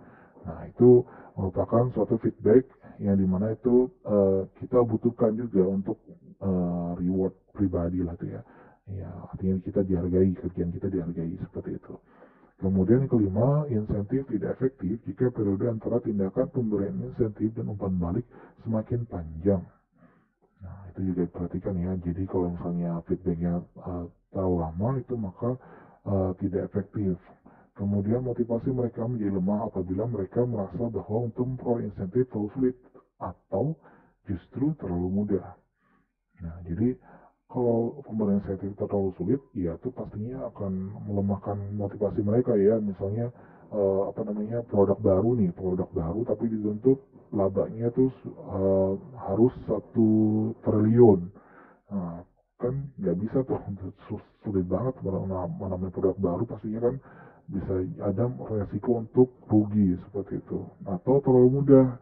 Nah, itu merupakan suatu feedback yang dimana itu kita butuhkan juga untuk reward pribadi lah tuh ya. Ya, artinya kita dihargai, kerjaan kita dihargai seperti itu. Kemudian yang kelima, insentif tidak efektif jika periode antara tindakan pemberian insentif dan umpan balik semakin panjang. Nah, itu juga diperhatikan ya. Jadi kalau misalnya feedbacknya terlalu lama itu maka tidak efektif. Kemudian motivasi mereka menjadi lemah apabila mereka merasa bahwa untuk memperoleh insentif terlalu sulit atau justru terlalu mudah. Nah, jadi kalau pemberian insentif terlalu sulit, ya itu pastinya akan melemahkan motivasi mereka ya. Misalnya produk baru tapi dituntut labanya tuh harus 1 triliun. Nah, kan nggak bisa tuh, sulit banget namanya produk baru, pastinya kan bisa ada resiko untuk rugi seperti itu atau terlalu mudah.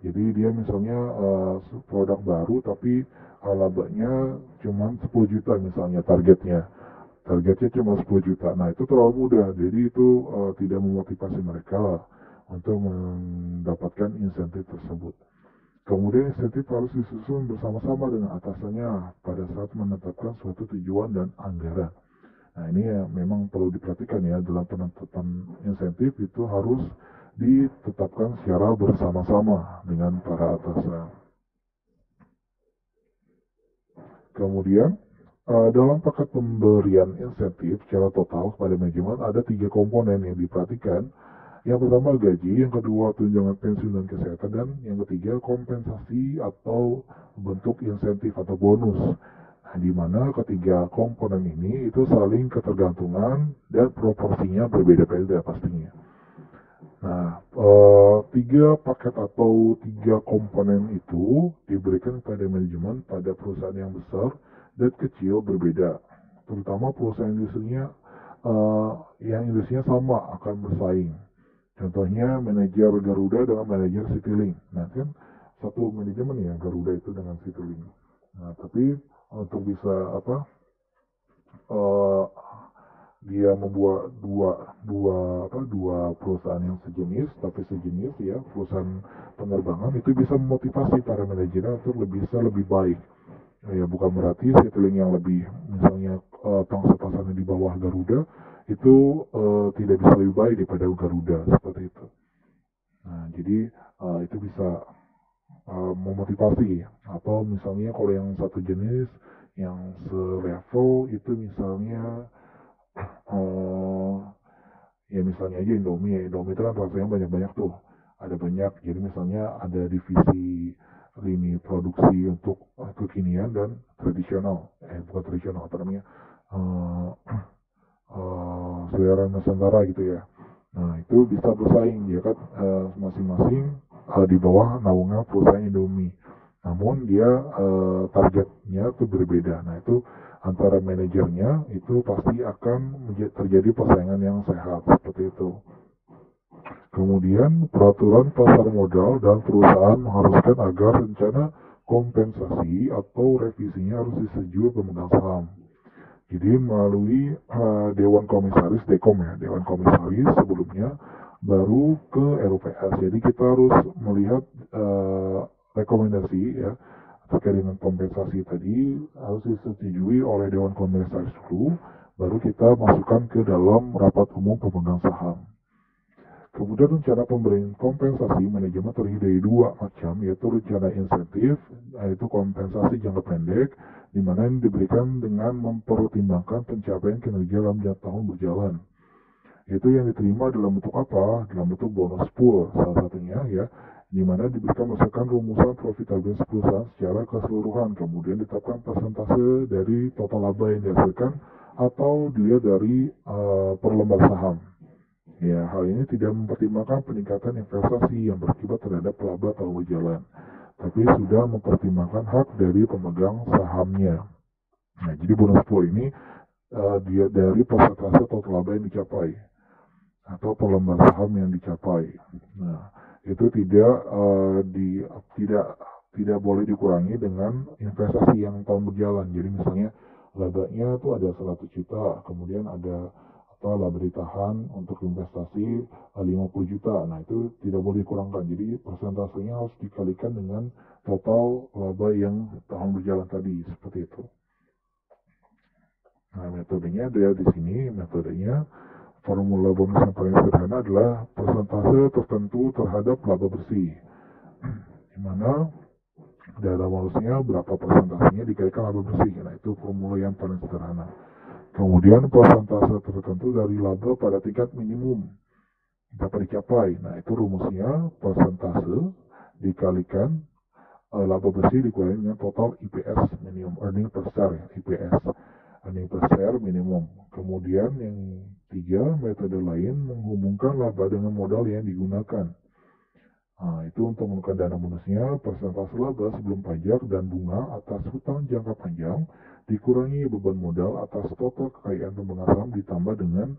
Jadi dia misalnya produk baru tapi labanya cuma 10 juta misalnya targetnya. Targetnya cuma 10 juta. Nah, itu terlalu mudah. Jadi itu tidak memotivasi mereka untuk mendapatkan insentif tersebut. Kemudian insentif harus disusun bersama-sama dengan atasannya pada saat menetapkan suatu tujuan dan anggaran. Nah, ini ya memang perlu diperhatikan ya, dalam penetapan insentif itu harus ditetapkan secara bersama-sama dengan para atasan. Kemudian dalam paket pemberian insentif secara total kepada manajemen ada 3 komponen yang diperhatikan. Yang pertama gaji, yang kedua tunjangan pensiun dan kesehatan, dan yang ketiga kompensasi atau bentuk insentif atau bonus. Nah, di mana ketiga komponen ini itu saling ketergantungan dan proporsinya berbeda-beda pastinya. Nah, 3 paket atau 3 komponen itu diberikan kepada manajemen pada perusahaan yang besar dan kecil berbeda. Terutama perusahaan industrinya yang industrinya sama akan bersaing. Contohnya manajer Garuda dengan manajer Citylink. Nah, kan satu manajemen ya Garuda itu dengan Citylink. Nah, tapi untuk bisa dia membuat dua perusahaan yang sejenis ya, perusahaan penerbangan itu bisa memotivasi para manajernya untuk bisa lebih baik. Ya, bukan berarti Citylink yang lebih misalnya pangsa pasarnya di bawah Garuda itu tidak bisa lebih baik daripada Garuda, seperti itu. Nah, jadi itu bisa memotivasi. Atau misalnya kalau yang satu jenis yang selevel itu misalnya ya misalnya aja Indomie itu kan rasanya banyak-banyak tuh, ada banyak. Jadi misalnya ada divisi lini produksi untuk kekinian dan tradisional, bukan tradisional, apa namanya, selera Nusantara gitu ya. Nah, itu bisa bersaing ya kan, masing-masing di bawah naungan perusahaan Indomie. Namun dia targetnya tuh berbeda. Nah, itu antara manajernya itu pasti akan terjadi persaingan yang sehat seperti itu. Kemudian peraturan pasar modal dan perusahaan mengharuskan agar rencana kompensasi atau revisinya harus disetujui pemegang saham. Jadi melalui Dewan Komisaris DEKOM ya, Dewan Komisaris sebelumnya baru ke RUPS. Jadi kita harus melihat rekomendasi ya terkait dengan kompensasi tadi harus disetujui oleh Dewan Komisaris dulu, baru kita masukkan ke dalam rapat umum pemegang saham. Kemudian rencana pemberian kompensasi manajemen terdiri dari 2 macam, yaitu rencana insentif, yaitu kompensasi jangka pendek, di mana ini diberikan dengan mempertimbangkan pencapaian kinerja dalam tahun berjalan. Itu yang diterima dalam bentuk apa? Dalam bentuk bonus pool, salah satunya ya, di mana diberikan berdasarkan rumusan profitabilitas perusahaan secara keseluruhan, kemudian ditetapkan persentase dari total laba yang dihasilkan atau dilihat dari per lembar saham. Ya, hal ini tidak mempertimbangkan peningkatan investasi yang berakibat terhadap laba tahun berjalan, tapi sudah mempertimbangkan hak dari pemegang sahamnya. Nah, jadi bonus pool ini dia dari persentase total laba yang dicapai atau per lembar saham yang dicapai. Nah, itu tidak boleh dikurangi dengan investasi yang tahun berjalan. Jadi misalnya labanya itu ada 100 juta, kemudian ada laba ditahan untuk investasi 50 juta. Nah, itu tidak boleh dikurangkan. Jadi persentasenya harus dikalikan dengan total laba yang tahun berjalan tadi, seperti itu. Nah, metodenya ada di sini. Metodenya formula bonus yang paling sederhana adalah persentase tertentu terhadap laba bersih, di mana dana bonusnya berapa persentasenya dikalikan laba bersih. Nah, itu formula yang paling sederhana. Kemudian persentase tertentu dari laba pada tingkat minimum dapat dicapai. Nah, itu rumusnya persentase dikalikan laba bersih dikurangi dengan total IPS minimum, earning per share ya, IPS, earning per share minimum. Kemudian yang 3, metode lain menghubungkan laba dengan modal yang digunakan. Nah, itu untuk menentukan dana bonusnya, persentase laba sebelum pajak dan bunga atas hutang jangka panjang dikurangi beban modal atas total kekayaan pemegang saham ditambah dengan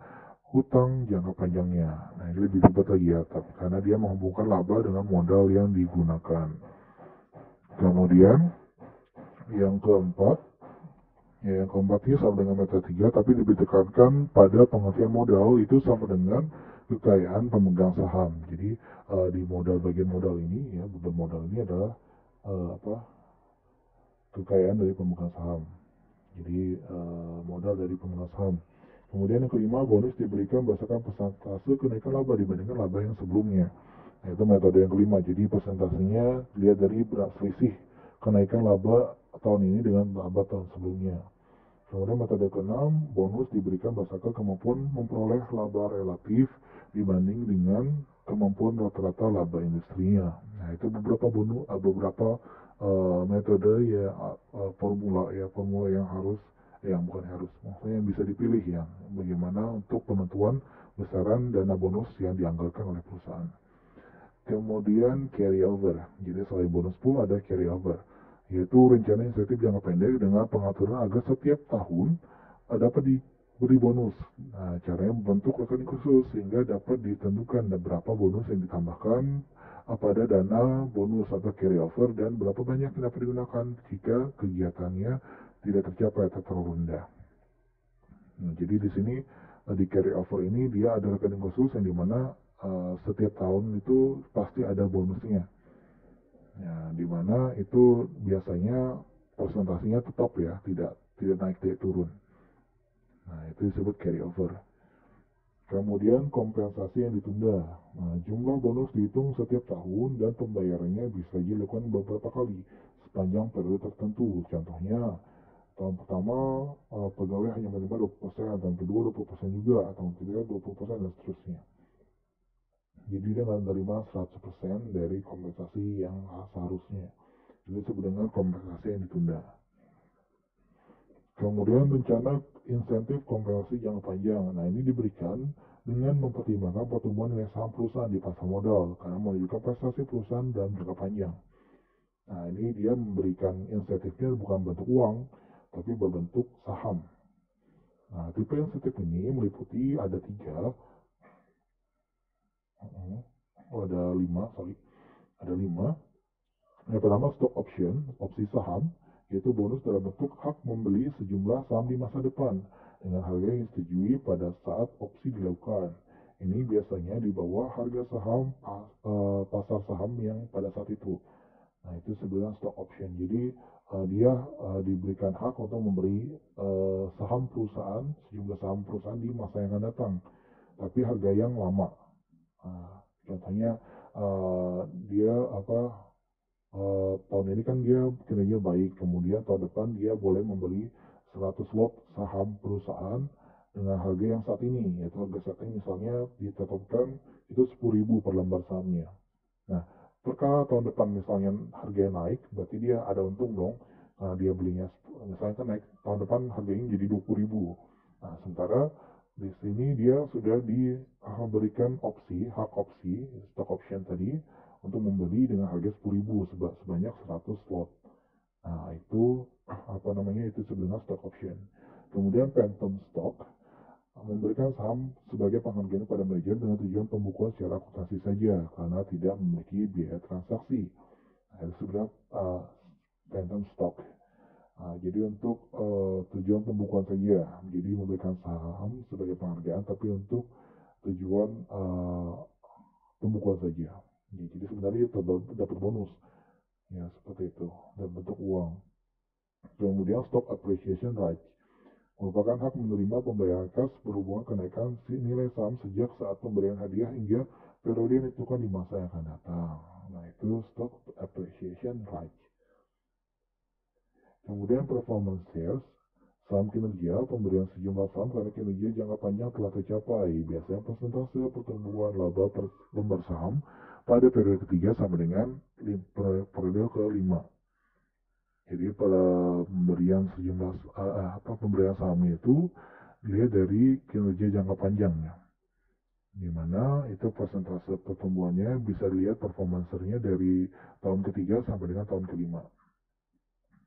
hutang jangka panjangnya. Nah, ini lebih ribet lagi ya, karena dia menghubungkan laba dengan modal yang digunakan. Kemudian yang keempat, yang keempat ini sama dengan metode 3, tapi lebih ditekankan pada pengertian modal itu sama dengan kekayaan pemegang saham. Jadi di bagian modal ini ya, beban modal ini adalah kekayaan dari pemegang saham. Jadi modal dari pemegang saham. Kemudian yang kelima, bonus diberikan berdasarkan persentase kenaikan laba dibandingkan laba yang sebelumnya. Nah, itu metode yang kelima. Jadi persentasenya dilihat dari selisih kenaikan laba tahun ini dengan laba tahun sebelumnya. Kemudian metode keenam, bonus diberikan berdasarkan kemampuan memperoleh laba relatif dibanding dengan kemampuan rata-rata laba industrinya. Nah, itu beberapa metode ya, formula yang bukan harus, maksudnya yang bisa dipilih ya, bagaimana untuk penentuan besaran dana bonus yang dianggarkan oleh perusahaan. Kemudian carryover. Jadi selain bonus pool ada carryover, yaitu rencana insentif jangka pendek dengan pengaturan agar setiap tahun dapat diberi bonus. Nah, caranya membentuk rekening khusus sehingga dapat ditentukan berapa bonus yang ditambahkan pada dana bonus atau carryover dan berapa banyak yang dapat digunakan jika kegiatannya tidak tercapai atau terlalu rendah. Nah, jadi di sini di carryover ini dia ada rekening khusus yang dimana setiap tahun itu pasti ada bonusnya. Ya, dimana itu biasanya presentasinya tetap ya, tidak naik tidak turun. Nah, itu disebut carryover. Kemudian kompensasi yang ditunda. Nah, jumlah bonus dihitung setiap tahun dan pembayarannya bisa dilakukan beberapa kali sepanjang periode tertentu. Contohnya, tahun pertama pegawai hanya menerima 20%, tahun kedua 20% juga, tahun ketiga 20% dan seterusnya. Jadi dia nggak menerima 100% dari kompensasi yang seharusnya. Jadi disebut dengan kompensasi yang ditunda. Kemudian rencana insentif kompensasi jangka panjang. Nah, ini diberikan dengan mempertimbangkan pertumbuhan nilai saham perusahaan di pasar modal karena menunjukkan prestasi perusahaan dalam jangka panjang. Nah, ini dia memberikan insentifnya bukan bentuk uang, tapi berbentuk saham. Nah, tipe insentif ini meliputi ada 3, ada 5. Yang pertama stock option, opsi saham, yaitu bonus dalam bentuk hak membeli sejumlah saham di masa depan dengan harga yang disetujui pada saat opsi dilakukan. Ini biasanya di bawah harga saham pasar saham yang pada saat itu. Nah, itu sebenarnya stock option. Jadi dia diberikan hak untuk memberi sejumlah saham perusahaan di masa yang akan datang, tapi harga yang lama. Contohnya dia tahun ini kan dia kinerja baik, kemudian tahun depan dia boleh membeli 100 lot saham perusahaan dengan harga yang saat ini, yaitu harga saat ini misalnya ditetapkan itu 10.000 per lembar sahamnya. Nah, perkara tahun depan misalnya harganya naik, berarti dia ada untung dong, karena dia belinya misalnya kan naik, tahun depan harganya jadi 20.000. Nah, sementara di sini dia sudah diberikan hak opsi, stock option tadi, untuk membeli dengan harga 10.000 sebanyak 100 slot. Nah, itu itu sebenarnya stock option. Kemudian phantom stock memberikan saham sebagai penghargaan pada manajer dengan tujuan pembukuan secara akuntansi saja karena tidak memiliki biaya transaksi. Nah, itu sebenarnya phantom stock. Nah, jadi untuk tujuan pembukuan saja, jadi memberikan saham sebagai penghargaan tapi untuk tujuan pembukuan saja. Jadi sebenarnya dapat bonus, ya seperti itu, dan bentuk uang. Kemudian stock appreciation right merupakan hak menerima pembayaran kas berhubungan kenaikan nilai saham sejak saat pemberian hadiah hingga periode yang ditentukan di masa yang akan datang. Nah, itu stock appreciation right. Kemudian performance shares, saham kinerja, pemberian sejumlah saham karena kinerja jangka panjang telah tercapai. Biasanya persentase pertumbuhan laba per lembar saham pada periode ketiga sama dengan periode kelima. Jadi pada pemberian pemberian sahamnya itu dilihat dari kinerja jangka panjangnya, di mana itu persentase pertumbuhannya bisa dilihat performansnya dari tahun ketiga sampai dengan tahun kelima.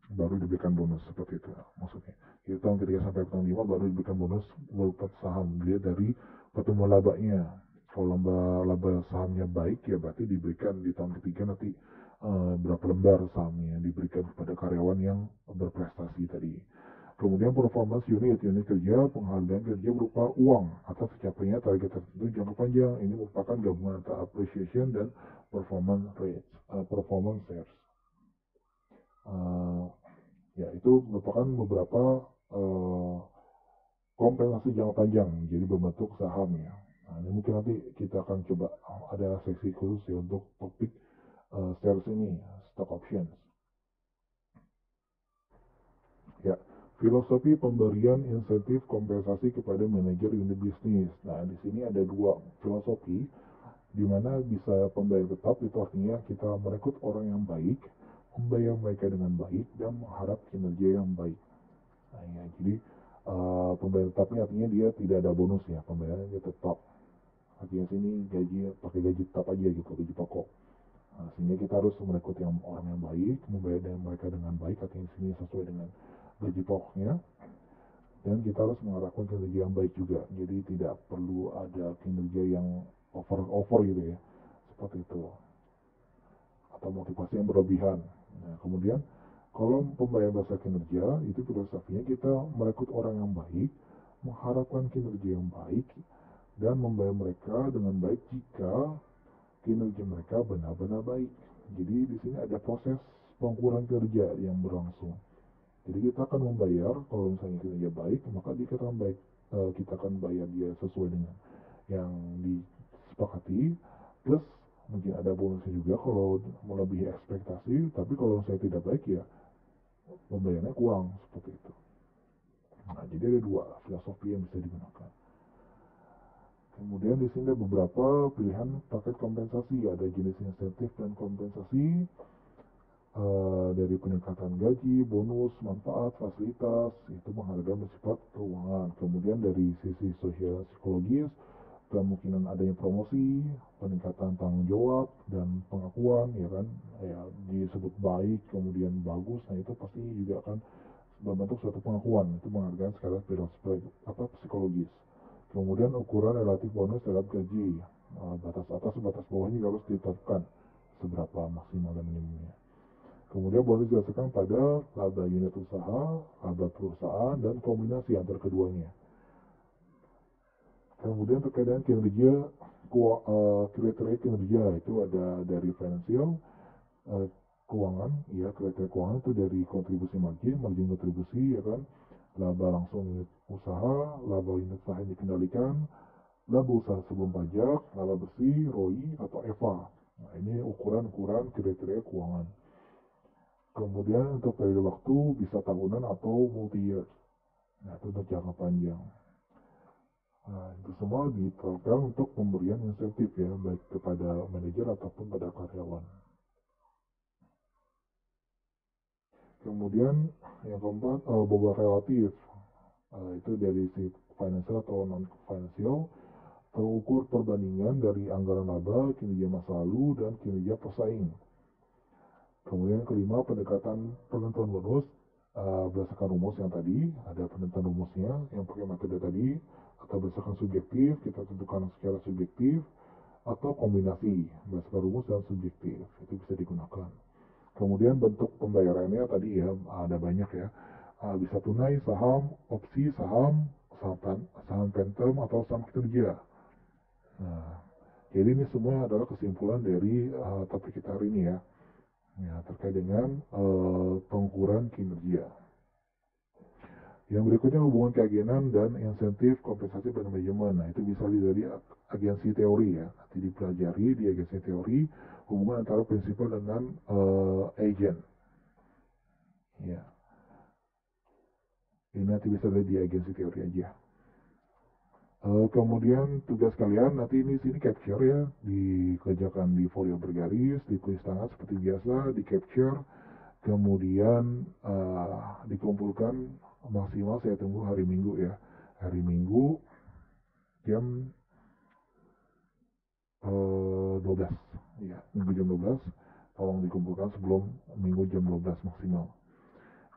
baru diberikan bonus, seperti itu maksudnya. Jadi tahun ketiga sampai tahun 5 baru diberikan bonus berupa saham, dilihat dari pertumbuhan labanya. Kalau laba sahamnya baik ya berarti diberikan di tahun ketiga nanti berapa lembar sahamnya yang diberikan kepada karyawan yang berprestasi tadi. Kemudian performance unit kerja, penghargaan kerja berupa uang atas tercapainya target tertentu jangka panjang. Ini merupakan gabungan antara appreciation dan performance rates, performance shares. Ya, itu merupakan beberapa kompensasi jangka panjang, jadi berbentuk saham ya. Nah, ini mungkin nanti kita akan coba ada seksi khusus ya untuk topik shares ini, stock options. Ya, filosofi pemberian insentif kompensasi kepada manajer unit bisnis. Nah, di sini ada dua filosofi, di mana bisa pembayar tetap, itu artinya kita merekrut orang yang baik, membayar mereka dengan baik, dan mengharap kinerja yang baik. Nah, ya, jadi pembayar tetapnya artinya dia tidak ada bonus ya, pembayarannya dia tetap. Artinya sini gaji pakai gaji tetap aja gitu, gaji pokok. Nah, sehingga kita harus merekrut yang orang yang baik, membayar mereka dengan baik, artinya sini sesuai dengan gaji pokoknya, dan kita harus mengharapkan kinerja yang baik juga. Jadi tidak perlu ada kinerja yang over gitu ya, seperti itu, atau motivasi yang berlebihan. Nah, kemudian kalau pembayaran berdasar kinerja itu filosofinya kita merekrut orang yang baik, mengharapkan kinerja yang baik, dan membayar mereka dengan baik jika kinerja mereka benar-benar baik. Jadi di sini ada proses pengukuran kerja yang berlangsung. Jadi kita akan membayar kalau misalnya kinerja baik, maka kita akan kita akan bayar dia sesuai dengan yang disepakati, plus mungkin ada bonusnya juga kalau melebihi ekspektasi. Tapi kalau saya tidak baik ya pembayarannya kurang, seperti itu. Nah, jadi ada dua filosofi yang bisa digunakan. Kemudian di sini ada beberapa pilihan paket kompensasi, ada jenis insentif dan kompensasi, dari peningkatan gaji, bonus, manfaat, fasilitas, itu penghargaan bersifat keuangan. Kemudian dari sisi sosial psikologis, kemungkinan adanya promosi, peningkatan tanggung jawab, dan pengakuan, ya kan, ya disebut baik, kemudian bagus, nah itu pasti juga akan berbentuk suatu pengakuan, itu penghargaan secara psikologis. Kemudian ukuran relatif bonus terhadap gaji, batas atas, batas bawahnya juga harus ditetapkan seberapa maksimal dan minimumnya. Kemudian bonus didasarkan pada laba unit usaha, laba perusahaan, dan kombinasi antara keduanya. Kemudian terkait dengan kinerja, kriteria kinerja itu ada dari finansial, keuangan, ya kriteria keuangan itu dari kontribusi margin kontribusi, ya kan, laba langsung unit usaha, laba unit usaha yang dikendalikan, laba usaha sebelum pajak, laba bersih, ROI atau EVA. Nah, ini ukuran-ukuran kriteria keuangan. Kemudian untuk periode waktu bisa tahunan atau multi-year. Nah, itu untuk jangka panjang. Nah, itu semua diterapkan untuk pemberian insentif ya, baik kepada manajer ataupun pada karyawan. Kemudian yang keempat, bobot relatif. Itu dari si financial atau non-financial, terukur perbandingan dari anggaran laba, kinerja masa lalu, dan kinerja pesaing. Kemudian kelima, pendekatan penentuan bonus, berdasarkan rumus yang tadi, ada penentuan rumusnya yang pakai metode tadi, atau berdasarkan subjektif, kita tentukan secara subjektif, atau kombinasi berdasarkan rumus dan subjektif, itu bisa digunakan. Kemudian bentuk pembayarannya tadi ya, ada banyak ya, bisa tunai, saham, opsi, saham phantom, atau saham kinerja. Nah, jadi ini semua adalah kesimpulan dari topik kita hari ini ya. Ya, terkait dengan pengukuran kinerja. Yang berikutnya hubungan keagenan dan insentif kompensasi pada manajemen. Nah, itu bisa dari agensi teori ya. Nanti dipelajari di agensi teori hubungan antara prinsipal dengan agen. Ya, ini nanti bisa dari di agensi teori aja. Kemudian tugas kalian nanti ini sini capture ya, dikerjakan di folio bergaris, ditulis tangan seperti biasa, di capture, kemudian dikumpulkan maksimal saya tunggu hari Minggu ya, hari Minggu jam 12 ya, Minggu jam 12 tolong dikumpulkan sebelum Minggu jam 12 maksimal.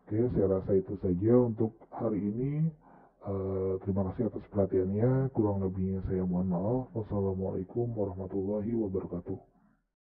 Oke, saya rasa itu saja untuk hari ini. Terima kasih atas perhatiannya. Kurang lebihnya saya mohon maaf. Wassalamualaikum warahmatullahi wabarakatuh.